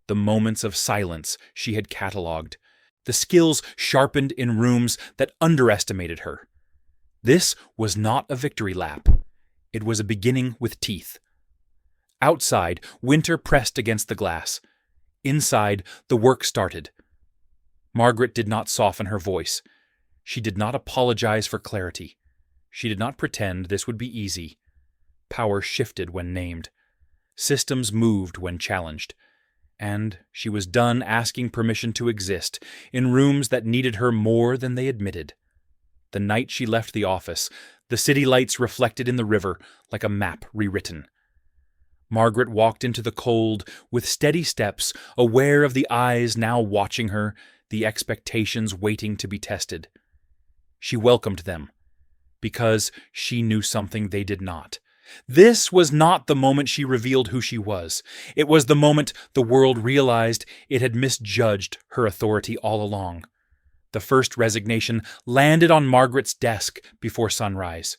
The moments of silence she had catalogued. The skills sharpened in rooms that underestimated her. This was not a victory lap. It was a beginning with teeth. Outside, winter pressed against the glass. Inside, the work started. Margaret did not soften her voice. She did not apologize for clarity. She did not pretend this would be easy. Power shifted when named. Systems moved when challenged. And she was done asking permission to exist in rooms that needed her more than they admitted. The night she left the office, the city lights reflected in the river like a map rewritten. Margaret walked into the cold with steady steps, aware of the eyes now watching her, the expectations waiting to be tested. She welcomed them, because she knew something they did not. This was not the moment she revealed who she was. It was the moment the world realized it had misjudged her authority all along. The first resignation landed on Margaret's desk before sunrise.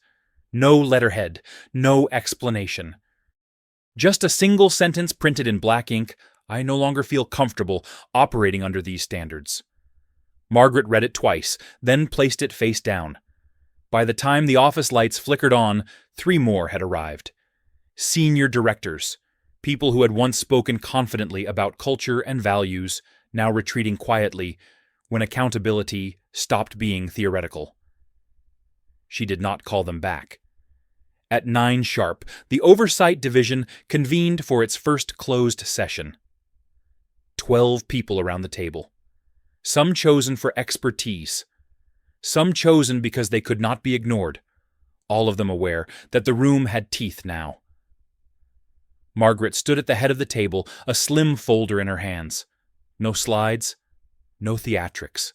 No letterhead, no explanation. Just a single sentence printed in black ink, "I no longer feel comfortable operating under these standards." Margaret read it twice, then placed it face down. By the time the office lights flickered on, 3 more had arrived. Senior directors, people who had once spoken confidently about culture and values, now retreating quietly when accountability stopped being theoretical. She did not call them back. At 9 sharp, the Oversight Division convened for its first closed session. 12 people around the table. Some chosen for expertise. Some chosen because they could not be ignored. All of them aware that the room had teeth now. Margaret stood at the head of the table, a slim folder in her hands. No slides, no theatrics.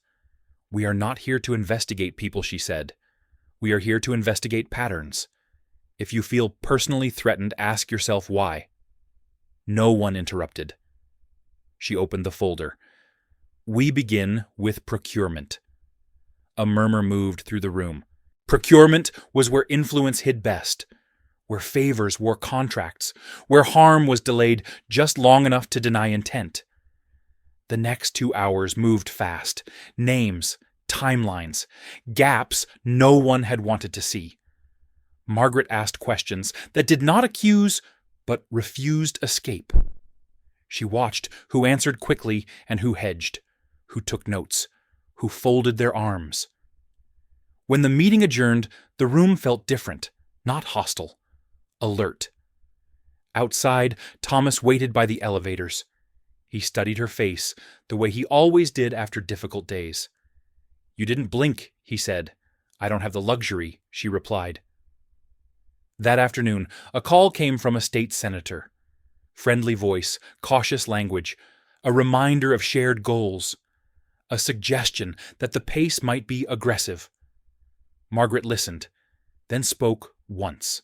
"We are not here to investigate people," she said. "We are here to investigate patterns. If you feel personally threatened, ask yourself why." No one interrupted. She opened the folder. "We begin with procurement." A murmur moved through the room. Procurement was where influence hid best, where favors wore contracts, where harm was delayed just long enough to deny intent. The next 2 hours moved fast. Names, timelines, gaps no one had wanted to see. Margaret asked questions that did not accuse, but refused escape. She watched who answered quickly and who hedged, who took notes, who folded their arms. When the meeting adjourned, the room felt different, not hostile, alert. Outside, Thomas waited by the elevators. He studied her face, the way he always did after difficult days. "You didn't blink," he said. "I don't have the luxury," she replied. That afternoon, a call came from a state senator. Friendly voice, cautious language, a reminder of shared goals, a suggestion that the pace might be aggressive. Margaret listened, then spoke once.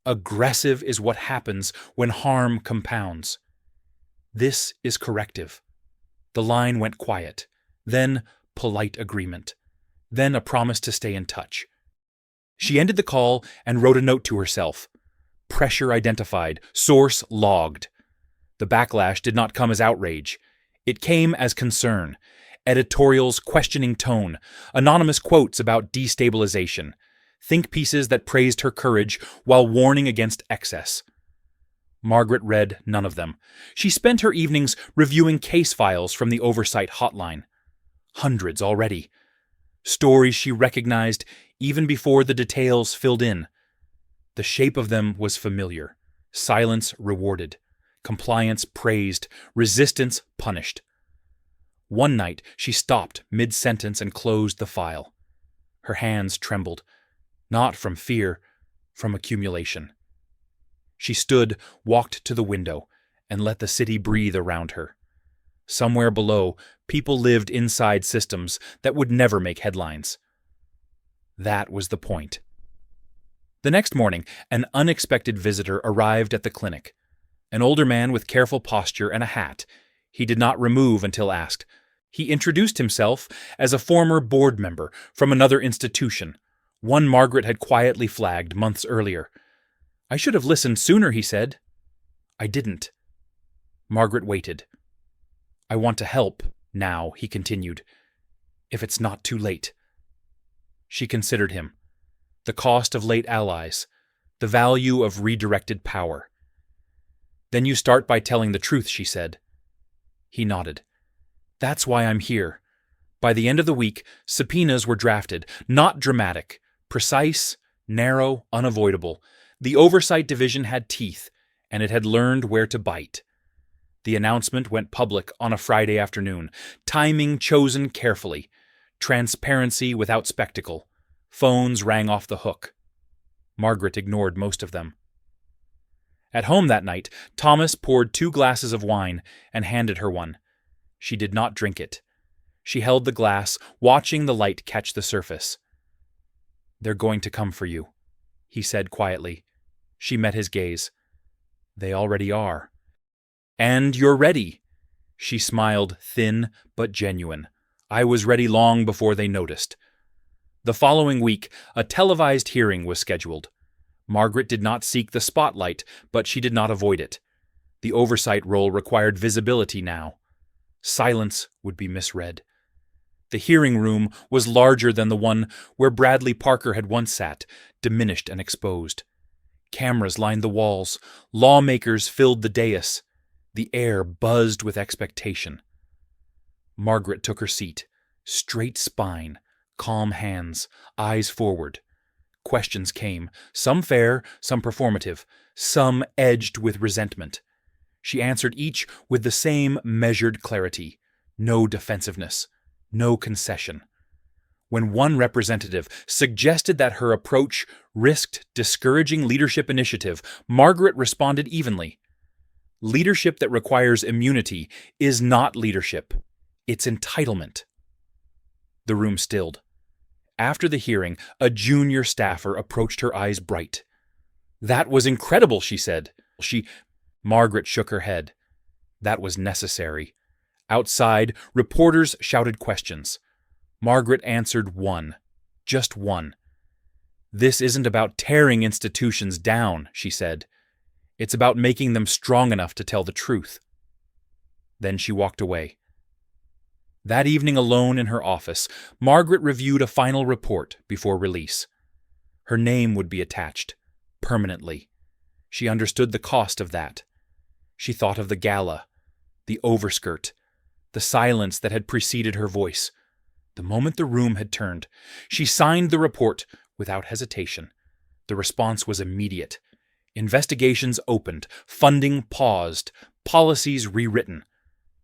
Aggressive is what happens when harm compounds. This is corrective. The line went quiet, then polite agreement, then a promise to stay in touch. She ended the call and wrote a note to herself. Pressure identified, source logged. The backlash did not come as outrage. It came as concern. Editorials questioning tone, anonymous quotes about destabilization, think pieces that praised her courage while warning against excess. Margaret read none of them. She spent her evenings reviewing case files from the oversight hotline. Hundreds already. Stories she recognized even before the details filled in. The shape of them was familiar. Silence rewarded. Compliance praised. Resistance punished. One night, she stopped mid-sentence and closed the file. Her hands trembled, not from fear, from accumulation. She stood, walked to the window, and let the city breathe around her. Somewhere below, people lived inside systems that would never make headlines. That was the point. The next morning, an unexpected visitor arrived at the clinic. An older man with careful posture and a hat. He did not remove until asked. He introduced himself as a former board member from another institution, one Margaret had quietly flagged months earlier. "I should have listened sooner," he said. "I didn't." Margaret waited. "I want to help now," he continued, "if it's not too late." She considered him. The cost of late allies, the value of redirected power. "Then you start by telling the truth," she said. He nodded. "That's why I'm here." By the end of the week, subpoenas were drafted, not dramatic, precise, narrow, unavoidable. The Oversight Division had teeth, and it had learned where to bite. The announcement went public on a Friday afternoon, timing chosen carefully, transparency without spectacle. Phones rang off the hook. Margaret ignored most of them. At home that night, Thomas poured 2 glasses of wine and handed her one. She did not drink it. She held the glass, watching the light catch the surface. "They're going to come for you," he said quietly. She met his gaze. "They already are." "And you're ready." She smiled, thin but genuine. "I was ready long before they noticed." The following week, a televised hearing was scheduled. Margaret did not seek the spotlight, but she did not avoid it. The oversight role required visibility now. Silence would be misread. The hearing room was larger than the one where Bradley Parker had once sat, diminished and exposed. Cameras lined the walls. Lawmakers filled the dais. The air buzzed with expectation. Margaret took her seat. Straight spine, calm hands, eyes forward. Questions came, some fair, some performative, some edged with resentment. She answered each with the same measured clarity. No defensiveness. No concession. When one representative suggested that her approach risked discouraging leadership initiative, Margaret responded evenly. Leadership that requires immunity is not leadership. It's entitlement. The room stilled. After the hearing, a junior staffer approached her, eyes bright. "That was incredible," she said. Margaret shook her head. That was necessary. Outside, reporters shouted questions. Margaret answered one. Just one. "This isn't about tearing institutions down," she said. "It's about making them strong enough to tell the truth." Then she walked away. That evening, alone in her office, Margaret reviewed a final report before release. Her name would be attached, permanently. She understood the cost of that. She thought of the gala, the overskirt, the silence that had preceded her voice. The moment the room had turned, she signed the report without hesitation. The response was immediate. Investigations opened, funding paused, policies rewritten.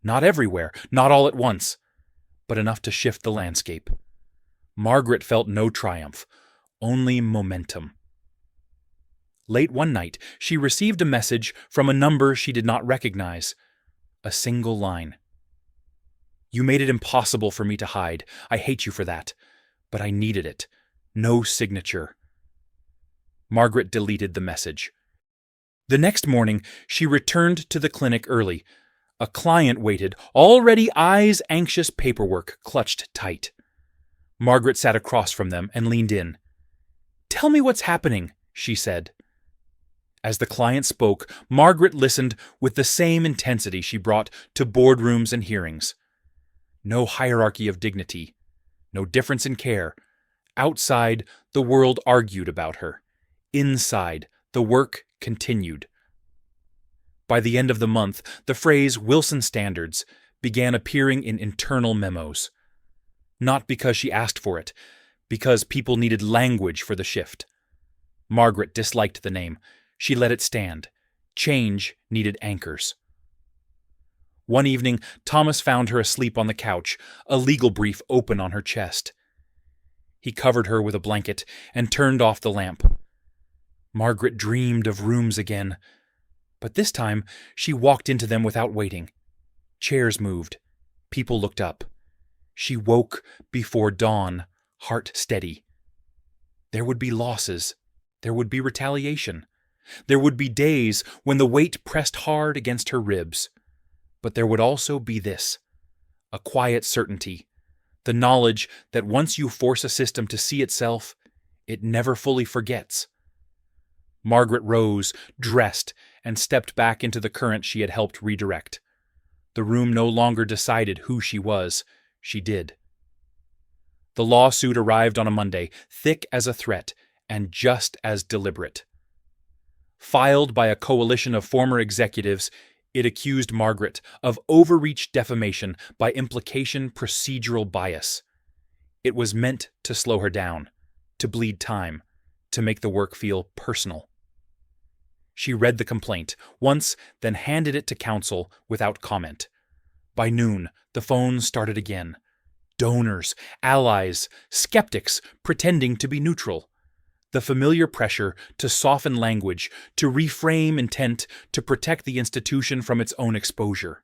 Not everywhere, not all at once, but enough to shift the landscape. Margaret felt no triumph, only momentum. Late one night, she received a message from a number she did not recognize. A single line. "You made it impossible for me to hide. I hate you for that. But I needed it. No signature." Margaret deleted the message. The next morning, she returned to the clinic early. A client waited, already eyes anxious, paperwork clutched tight. Margaret sat across from them and leaned in. "Tell me what's happening," she said. As the client spoke, Margaret listened with the same intensity she brought to boardrooms and hearings. No hierarchy of dignity, no difference in care. Outside, the world argued about her. Inside, the work continued. By the end of the month, the phrase Wilson Standards began appearing in internal memos. Not because she asked for it, because people needed language for the shift. Margaret disliked the name. She let it stand. Change needed anchors. One evening, Thomas found her asleep on the couch, a legal brief open on her chest. He covered her with a blanket and turned off the lamp. Margaret dreamed of rooms again, but this time she walked into them without waiting. Chairs moved. People looked up. She woke before dawn, heart steady. There would be losses. There would be retaliation. There would be days when the weight pressed hard against her ribs. But there would also be this, a quiet certainty, the knowledge that once you force a system to see itself, it never fully forgets. Margaret rose, dressed, and stepped back into the current she had helped redirect. The room no longer decided who she was. She did. The lawsuit arrived on a Monday, thick as a threat, and just as deliberate. Filed by a coalition of former executives, it accused Margaret of overreach defamation by implication procedural bias. It was meant to slow her down, to bleed time, to make the work feel personal. She read the complaint once, then handed it to counsel without comment. By noon, the phone started again. Donors, allies, skeptics pretending to be neutral. The familiar pressure to soften language, to reframe intent, to protect the institution from its own exposure.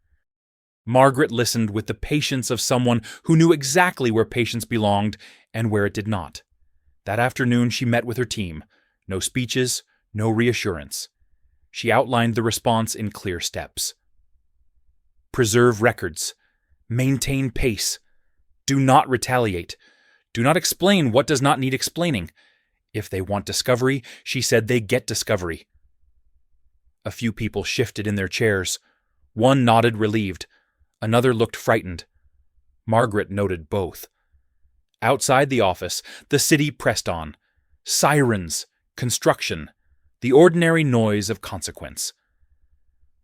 Margaret listened with the patience of someone who knew exactly where patience belonged and where it did not. That afternoon she met with her team. No speeches, no reassurance. She outlined the response in clear steps. Preserve records. Maintain pace. Do not retaliate. Do not explain what does not need explaining. If they want discovery, she said they get discovery. A few people shifted in their chairs. One nodded relieved. Another looked frightened. Margaret noted both. Outside the office, the city pressed on. Sirens, construction, the ordinary noise of consequence.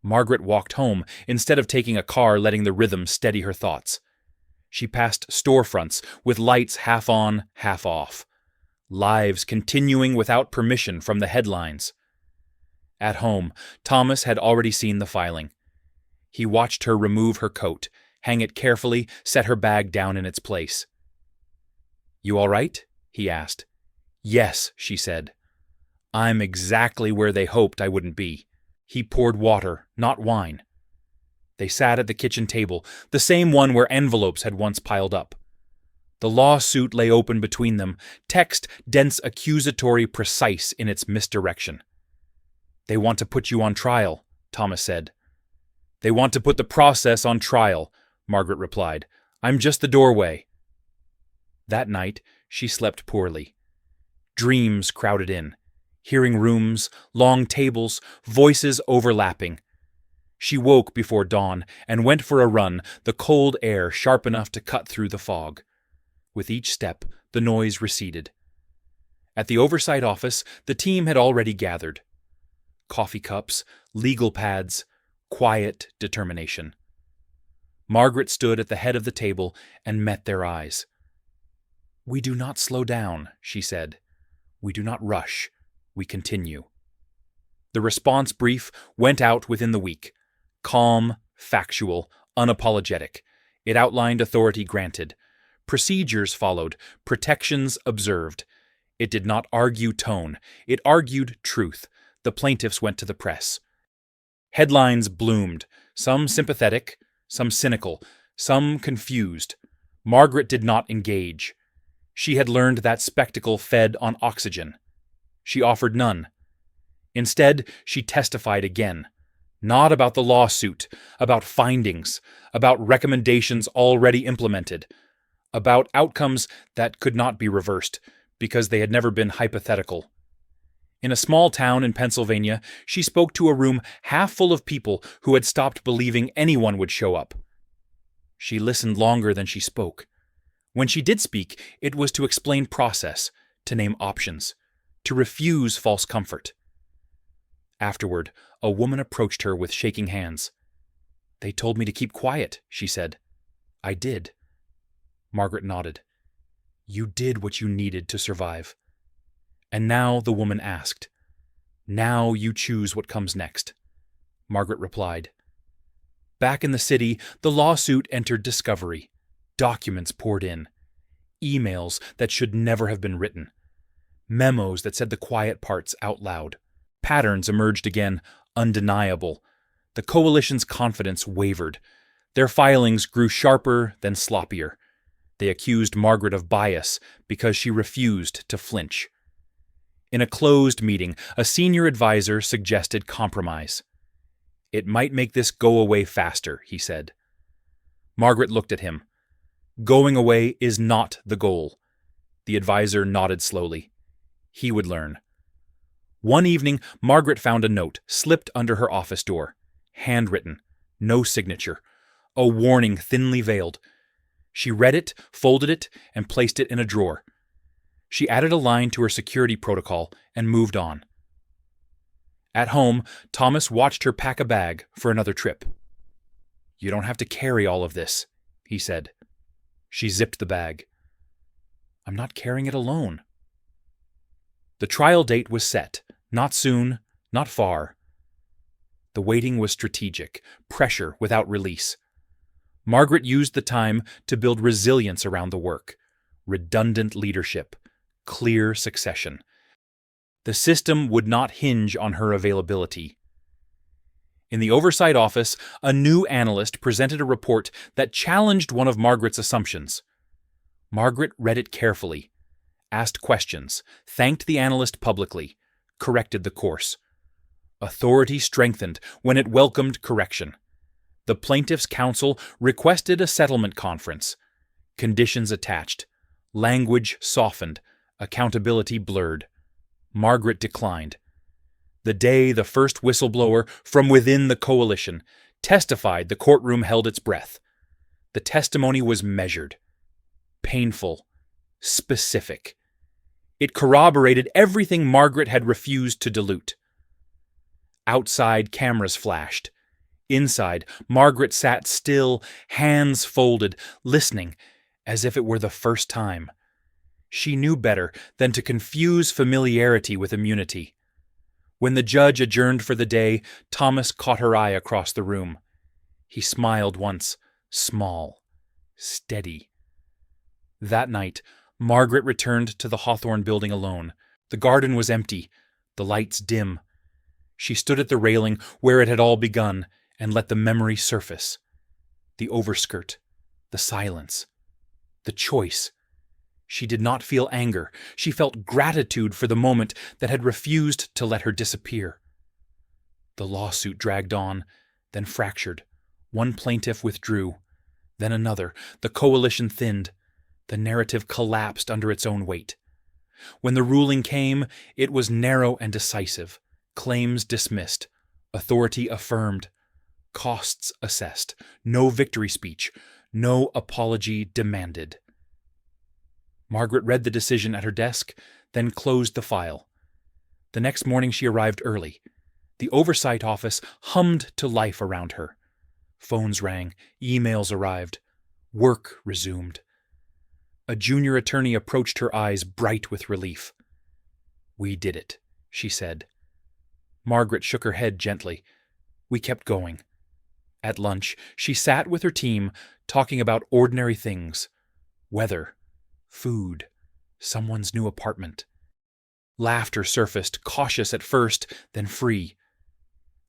Margaret walked home instead of taking a car, letting the rhythm steady her thoughts. She passed storefronts with lights half on, half off. Lives continuing without permission from the headlines. At home, Thomas had already seen the filing. He watched her remove her coat, hang it carefully, set her bag down in its place. "You all right?" he asked. "Yes," she said. "I'm exactly where they hoped I wouldn't be." He poured water, not wine. They sat at the kitchen table, the same one where envelopes had once piled up. The lawsuit lay open between them, text dense, accusatory, precise in its misdirection. "They want to put you on trial," Thomas said. "They want to put the process on trial," Margaret replied. "I'm just the doorway." That night, she slept poorly. Dreams crowded in. Hearing rooms, long tables, voices overlapping. She woke before dawn and went for a run, the cold air sharp enough to cut through the fog. With each step, the noise receded. At the oversight office, the team had already gathered. Coffee cups, legal pads, quiet determination. Margaret stood at the head of the table and met their eyes. "We do not slow down," she said. "We do not rush. We continue." The response brief went out within the week. Calm, factual, unapologetic. It outlined authority granted. Procedures followed, protections observed. It did not argue tone. It argued truth. The plaintiffs went to the press. Headlines bloomed, some sympathetic, some cynical, some confused. Margaret did not engage. She had learned that spectacle fed on oxygen. She offered none. Instead, she testified again. Not about the lawsuit, about findings, about recommendations already implemented, about outcomes that could not be reversed because they had never been hypothetical. In a small town in Pennsylvania, she spoke to a room half full of people who had stopped believing anyone would show up. She listened longer than she spoke. When she did speak, it was to explain process, to name options, to refuse false comfort. Afterward, a woman approached her with shaking hands. "They told me to keep quiet," she said. "I did." Margaret nodded. "You did what you needed to survive." And now the woman asked, "Now you choose what comes next." Margaret replied. Back in the city, the lawsuit entered discovery. Documents poured in. Emails that should never have been written. Memos that said the quiet parts out loud. Patterns emerged again, undeniable. The coalition's confidence wavered. Their filings grew sharper, then sloppier. They accused Margaret of bias because she refused to flinch. In a closed meeting, a senior advisor suggested compromise. "It might make this go away faster," he said. Margaret looked at him. "Going away is not the goal." The advisor nodded slowly. He would learn. One evening, Margaret found a note slipped under her office door. Handwritten. No signature. A warning thinly veiled. She read it, folded it, and placed it in a drawer. She added a line to her security protocol and moved on. At home, Thomas watched her pack a bag for another trip. "You don't have to carry all of this," he said. She zipped the bag. "I'm not carrying it alone." The trial date was set. Not soon, not far. The waiting was strategic, pressure without release. Margaret used the time to build resilience around the work, redundant leadership, clear succession. The system would not hinge on her availability. In the oversight office, a new analyst presented a report that challenged one of Margaret's assumptions. Margaret read it carefully, asked questions, thanked the analyst publicly, corrected the course. Authority strengthened when it welcomed correction. The plaintiff's counsel requested a settlement conference. Conditions attached. Language softened. Accountability blurred. Margaret declined. The day the first whistleblower from within the coalition testified, the courtroom held its breath. The testimony was measured, painful, specific. It corroborated everything Margaret had refused to dilute. Outside, cameras flashed. Inside, Margaret sat still, hands folded, listening, as if it were the first time. She knew better than to confuse familiarity with immunity. When the judge adjourned for the day, Thomas caught her eye across the room. He smiled once, small, steady. That night, Margaret returned to the Hawthorne building alone. The garden was empty, the lights dim. She stood at the railing where it had all begun and let the memory surface. The overskirt, the silence, the choice. She did not feel anger. She felt gratitude for the moment that had refused to let her disappear. The lawsuit dragged on, then fractured. One plaintiff withdrew, then another. The coalition thinned. The narrative collapsed under its own weight. When the ruling came, it was narrow and decisive. Claims dismissed. Authority affirmed. Costs assessed. No victory speech. No apology demanded. Margaret read the decision at her desk, then closed the file. The next morning she arrived early. The oversight office hummed to life around her. Phones rang, emails arrived. Work resumed. A junior attorney approached her, eyes bright with relief. "We did it," she said. Margaret shook her head gently. We kept going. At lunch, she sat with her team, talking about ordinary things. Weather, food, someone's new apartment. Laughter surfaced, cautious at first, then free.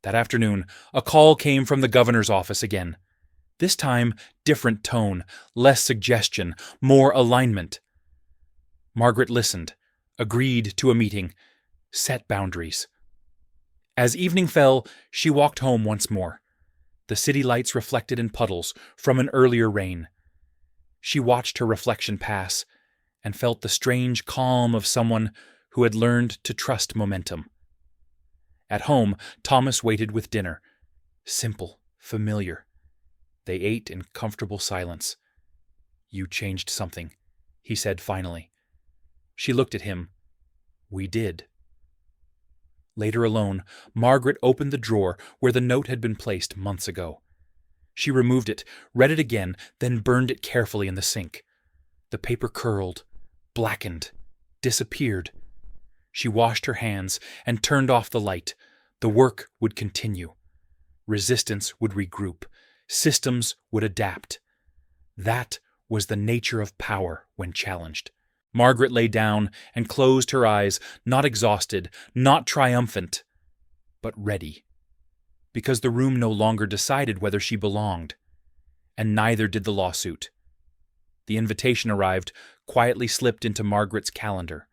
That afternoon, a call came from the governor's office again. This time, different tone, less suggestion, more alignment. Margaret listened, agreed to a meeting, set boundaries. As evening fell, she walked home once more. The city lights reflected in puddles from an earlier rain. She watched her reflection pass and felt the strange calm of someone who had learned to trust momentum. At home, Thomas waited with dinner. Simple, familiar. They ate in comfortable silence. "You changed something," he said finally. She looked at him. "We did." Later alone, Margaret opened the drawer where the note had been placed months ago. She removed it, read it again, then burned it carefully in the sink. The paper curled, blackened, disappeared. She washed her hands and turned off the light. The work would continue. Resistance would regroup. Systems would adapt. That was the nature of power when challenged. Margaret lay down and closed her eyes, not exhausted, not triumphant, but ready. Because the room no longer decided whether she belonged, and neither did the lawsuit. The invitation arrived, quietly slipped into Margaret's calendar,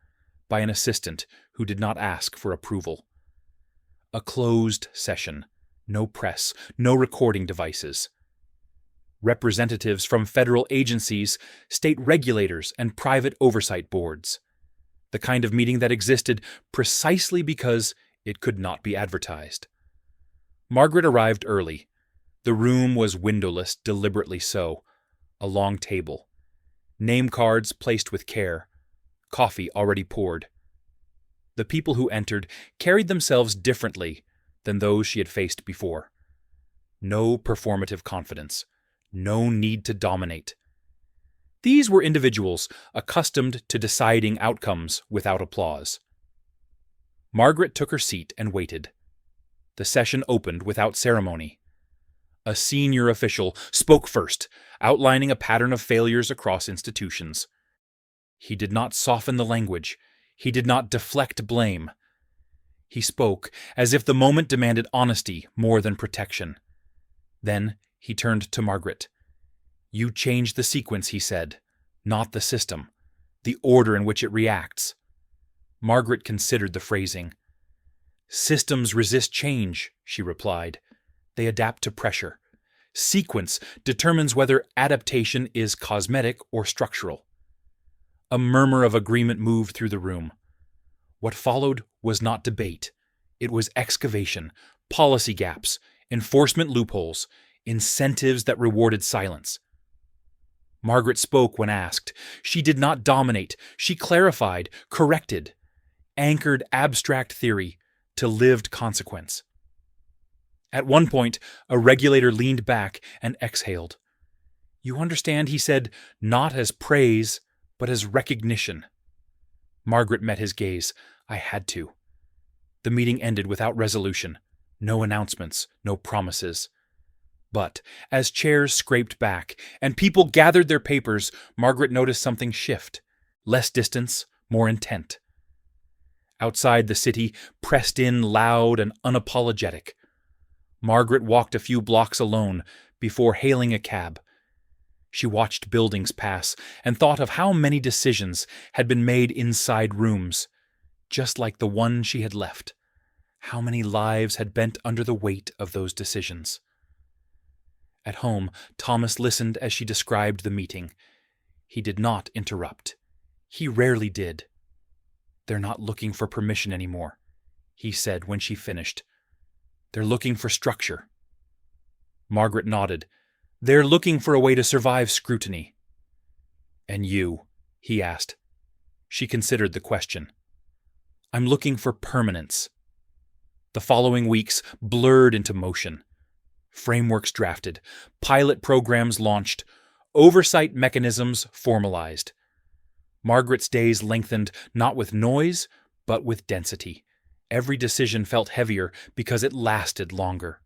by an assistant who did not ask for approval. A closed session, no press, no recording devices. Representatives from federal agencies, state regulators, and private oversight boards. The kind of meeting that existed precisely because it could not be advertised. Margaret arrived early. The room was windowless, deliberately so. A long table. Name cards placed with care. Coffee already poured. The people who entered carried themselves differently, than those she had faced before. No performative confidence. No need to dominate. These were individuals accustomed to deciding outcomes without applause. Margaret took her seat and waited. The session opened without ceremony. A senior official spoke first, outlining a pattern of failures across institutions. He did not soften the language. He did not deflect blame. He spoke as if the moment demanded honesty more than protection. Then he turned to Margaret. "You change the sequence," he said, "not the system, the order in which it reacts." Margaret considered the phrasing. "Systems resist change," she replied. "They adapt to pressure. Sequence determines whether adaptation is cosmetic or structural." A murmur of agreement moved through the room. What followed was not debate. It was excavation, policy gaps, enforcement loopholes, incentives that rewarded silence. Margaret spoke when asked. She did not dominate. She clarified, corrected, anchored abstract theory to lived consequence. At one point, a regulator leaned back and exhaled. "You understand," he said, "not as praise, but as recognition." Margaret met his gaze. "I had to." The meeting ended without resolution. No announcements, no promises. But as chairs scraped back and people gathered their papers, Margaret noticed something shift. Less distance, more intent. Outside, the city pressed in loud and unapologetic. Margaret walked a few blocks alone before hailing a cab. She watched buildings pass and thought of how many decisions had been made inside rooms, just like the one she had left. How many lives had bent under the weight of those decisions? At home, Thomas listened as she described the meeting. He did not interrupt. He rarely did. "They're not looking for permission anymore," he said when she finished. "They're looking for structure." Margaret nodded. "They're looking for a way to survive scrutiny." "And you?" he asked. She considered the question. "I'm looking for permanence." The following weeks blurred into motion. Frameworks drafted, pilot programs launched, oversight mechanisms formalized. Margaret's days lengthened not with noise, but with density. Every decision felt heavier because it lasted longer.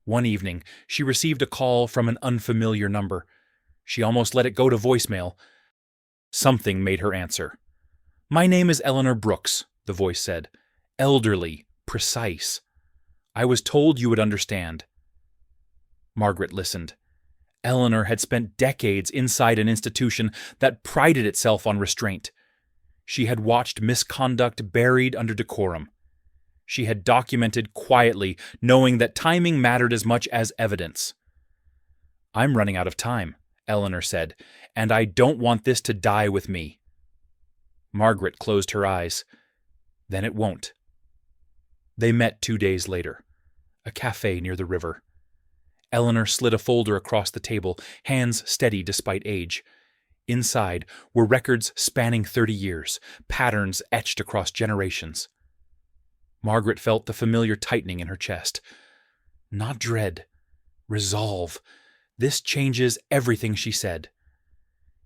One evening, she received a call from an unfamiliar number. She almost let it go to voicemail. Something made her answer. "My name is Eleanor Brooks," the voice said. "Elderly, precise. I was told you would understand." Margaret listened. Eleanor had spent decades inside an institution that prided itself on restraint. She had watched misconduct buried under decorum. She had documented quietly, knowing that timing mattered as much as evidence. "I'm running out of time," Eleanor said, "and I don't want this to die with me." Margaret closed her eyes. "Then it won't." They met 2 days later. A cafe near the river. Eleanor slid a folder across the table, hands steady despite age. Inside were records spanning 30 years, patterns etched across generations. Margaret felt the familiar tightening in her chest. Not dread. Resolve. This changes everything, she said.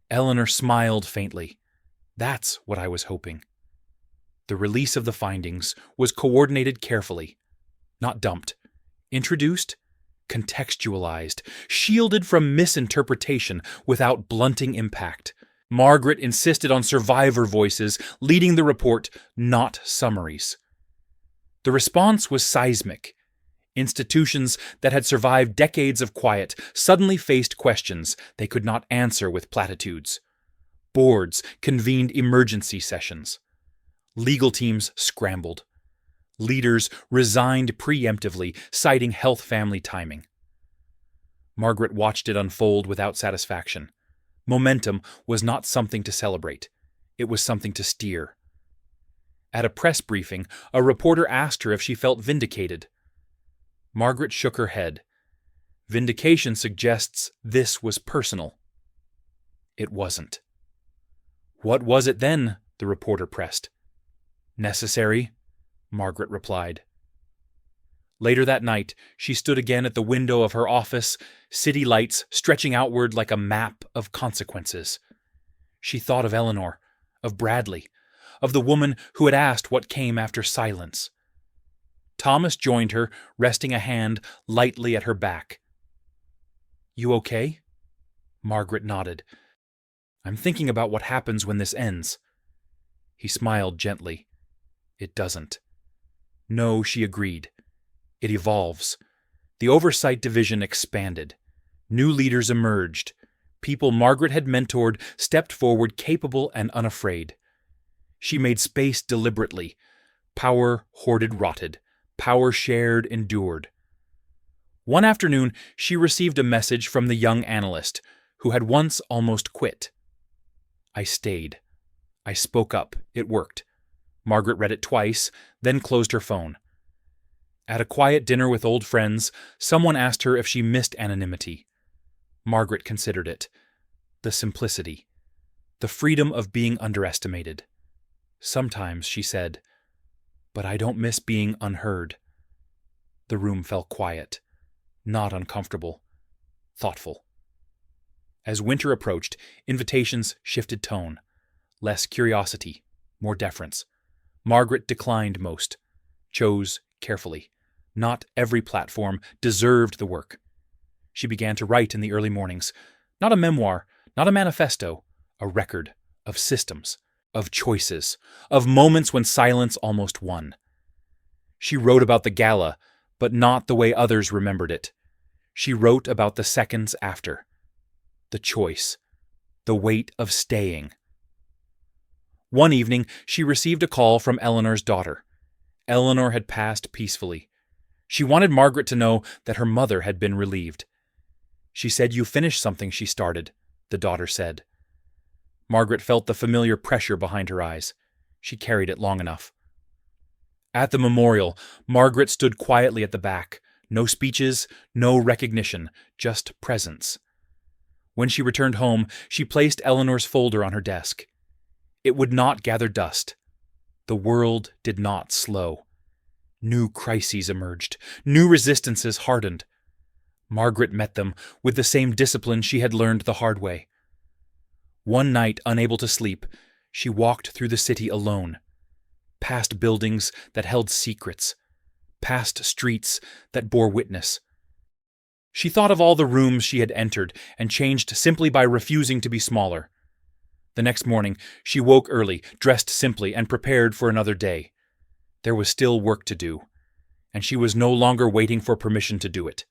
Eleanor smiled faintly. "That's what I was hoping." The release of the findings was coordinated carefully. Not dumped. Introduced, contextualized, shielded from misinterpretation without blunting impact. Margaret insisted on survivor voices leading the report, not summaries. The response was seismic. Institutions that had survived decades of quiet suddenly faced questions they could not answer with platitudes. Boards convened emergency sessions. Legal teams scrambled. Leaders resigned preemptively, citing health-family timing. Margaret watched it unfold without satisfaction. Momentum was not something to celebrate. It was something to steer. At a press briefing, a reporter asked her if she felt vindicated. Margaret shook her head. Vindication suggests this was personal. It wasn't. "What was it then?" the reporter pressed. "Necessary," Margaret replied. Later that night, she stood again at the window of her office, city lights stretching outward like a map of consequences. She thought of Eleanor, of Bradley, of the woman who had asked what came after silence. Thomas joined her, resting a hand lightly at her back. "You okay?" Margaret nodded. "I'm thinking about what happens when this ends." He smiled gently. "It doesn't." "No," she agreed. "It evolves." The oversight division expanded. New leaders emerged. People Margaret had mentored stepped forward capable and unafraid. She made space deliberately. Power hoarded rotted. Power shared endured. One afternoon, she received a message from the young analyst, who had once almost quit. "I stayed. I spoke up. It worked." Margaret read it twice, then closed her phone. At a quiet dinner with old friends, someone asked her if she missed anonymity. Margaret considered it. The simplicity. The freedom of being underestimated. "Sometimes," she said, "but I don't miss being unheard." The room fell quiet. Not uncomfortable. Thoughtful. As winter approached, invitations shifted tone. Less curiosity, more deference. Margaret declined most. Chose carefully. Not every platform deserved the work. She began to write in the early mornings. Not a memoir, not a manifesto, a record of systems, of choices, of moments when silence almost won. She wrote about the gala, but not the way others remembered it. She wrote about the seconds after. The choice. The weight of staying. One evening, she received a call from Eleanor's daughter. Eleanor had passed peacefully. She wanted Margaret to know that her mother had been relieved. "She said you finished something she started," the daughter said. Margaret felt the familiar pressure behind her eyes. She carried it long enough. At the memorial, Margaret stood quietly at the back. No speeches, no recognition, just presence. When she returned home, she placed Eleanor's folder on her desk. It would not gather dust. The world did not slow. New crises emerged. New resistances hardened. Margaret met them with the same discipline she had learned the hard way. One night, unable to sleep, she walked through the city alone, past buildings that held secrets, past streets that bore witness. She thought of all the rooms she had entered and changed simply by refusing to be smaller. The next morning, she woke early, dressed simply, and prepared for another day. There was still work to do, and she was no longer waiting for permission to do it.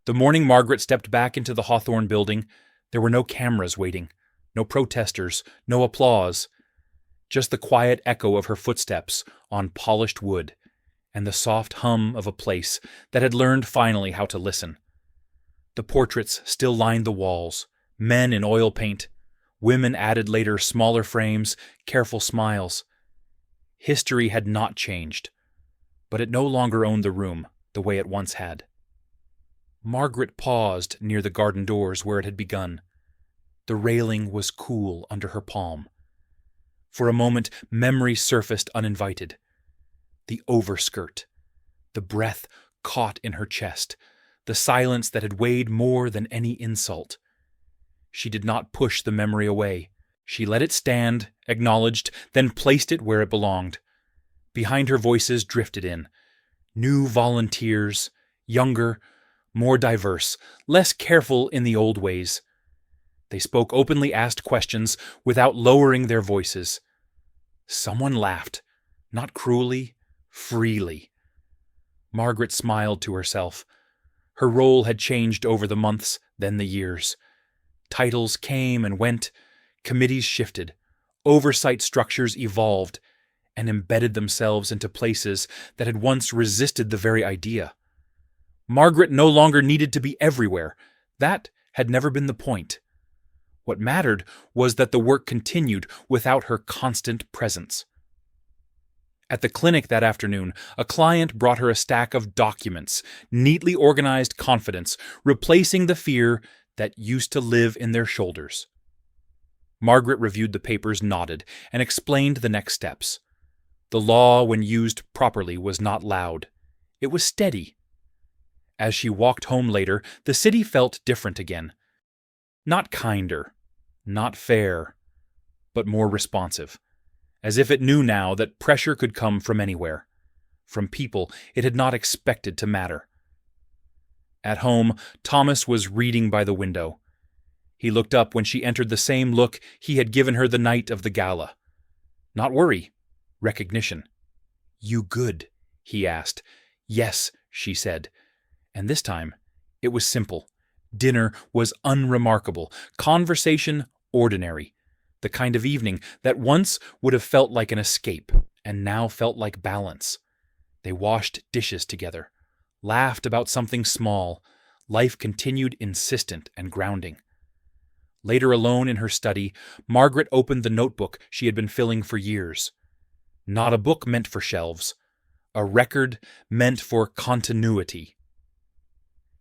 The morning Margaret stepped back into the Hawthorne building, there were no cameras waiting, no protesters, no applause, just the quiet echo of her footsteps on polished wood and the soft hum of a place that had learned finally how to listen. The portraits still lined the walls, men in oil paint, women added later, smaller frames, careful smiles. History had not changed, but it no longer owned the room the way it once had. Margaret paused near the garden doors where it had begun. The railing was cool under her palm. For a moment, memory surfaced uninvited. The overskirt, the breath caught in her chest, the silence that had weighed more than any insult. She did not push the memory away. She let it stand, acknowledged, then placed it where it belonged. Behind her, voices drifted in. New volunteers, younger, more diverse, less careful in the old ways. They spoke openly, asked questions without lowering their voices. Someone laughed, not cruelly, freely. Margaret smiled to herself. Her role had changed over the months, then the years. Titles came and went, committees shifted, oversight structures evolved, and embedded themselves into places that had once resisted the very idea. Margaret no longer needed to be everywhere. That had never been the point. What mattered was that the work continued without her constant presence. At the clinic that afternoon, a client brought her a stack of documents, neatly organized confidence, replacing the fear that used to live in their shoulders. Margaret reviewed the papers, nodded, and explained the next steps. The law, when used properly, was not loud. It was steady. As she walked home later, the city felt different again. Not kinder, not fair, but more responsive, as if it knew now that pressure could come from anywhere, from people it had not expected to matter. At home, Thomas was reading by the window. He looked up when she entered, the same look he had given her the night of the gala. Not worry, recognition. "You good?" he asked. "Yes," she said. And this time, it was simple. Dinner was unremarkable. Conversation ordinary. The kind of evening that once would have felt like an escape, and now felt like balance. They washed dishes together, laughed about something small. Life continued insistent and grounding. Later, alone in her study, Margaret opened the notebook she had been filling for years. Not a book meant for shelves. A record meant for continuity.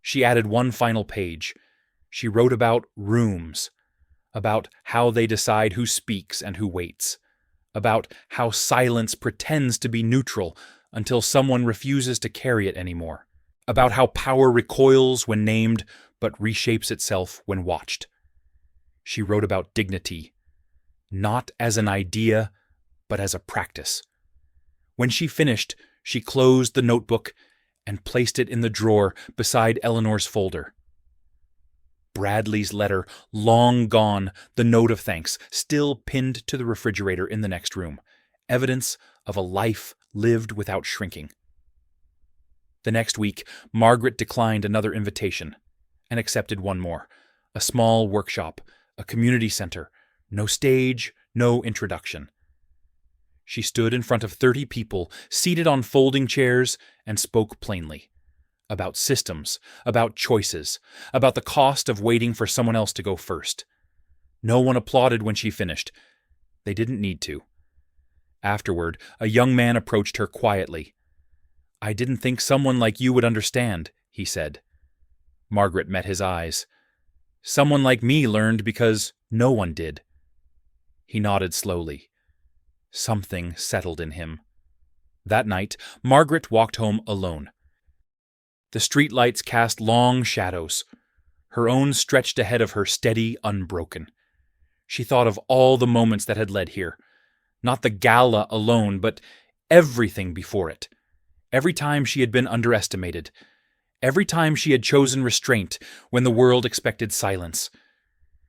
She added one final page. She wrote about rooms, about how they decide who speaks and who waits, about how silence pretends to be neutral until someone refuses to carry it anymore, about how power recoils when named but reshapes itself when watched. She wrote about dignity, not as an idea, but as a practice. When she finished, she closed the notebook and placed it in the drawer beside Eleanor's folder. Bradley's letter, long gone, the note of thanks, still pinned to the refrigerator in the next room, evidence of a life lived without shrinking. The next week, Margaret declined another invitation and accepted one more, a small workshop, a community center, no stage, no introduction. She stood in front of 30 people, seated on folding chairs, and spoke plainly. About systems, about choices, about the cost of waiting for someone else to go first. No one applauded when she finished. They didn't need to. Afterward, a young man approached her quietly. "I didn't think someone like you would understand," he said. Margaret met his eyes. "Someone like me learned because no one did." He nodded slowly. Something settled in him. That night, Margaret walked home alone. The streetlights cast long shadows. Her own stretched ahead of her, steady, unbroken. She thought of all the moments that had led here. Not the gala alone, but everything before it. Every time she had been underestimated. Every time she had chosen restraint when the world expected silence.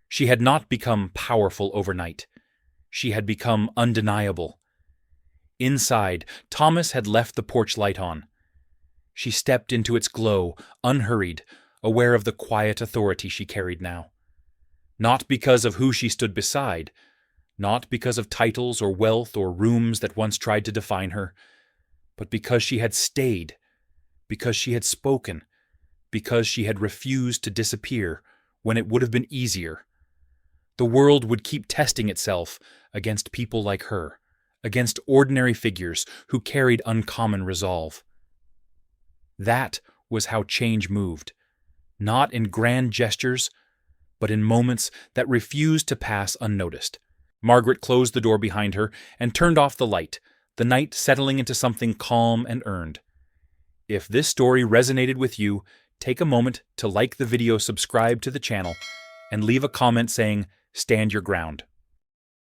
She had not become powerful overnight. She had become undeniable. Inside, Thomas had left the porch light on. She stepped into its glow, unhurried, aware of the quiet authority she carried now. Not because of who she stood beside, not because of titles or wealth or rooms that once tried to define her, but because she had stayed, because she had spoken, because she had refused to disappear when it would have been easier. The world would keep testing itself against people like her, against ordinary figures who carried uncommon resolve. That was how change moved, not in grand gestures, but in moments that refused to pass unnoticed. Margaret closed the door behind her and turned off the light, the night settling into something calm and earned. If this story resonated with you, take a moment to like the video, subscribe to the channel, and leave a comment saying, "Stand your ground."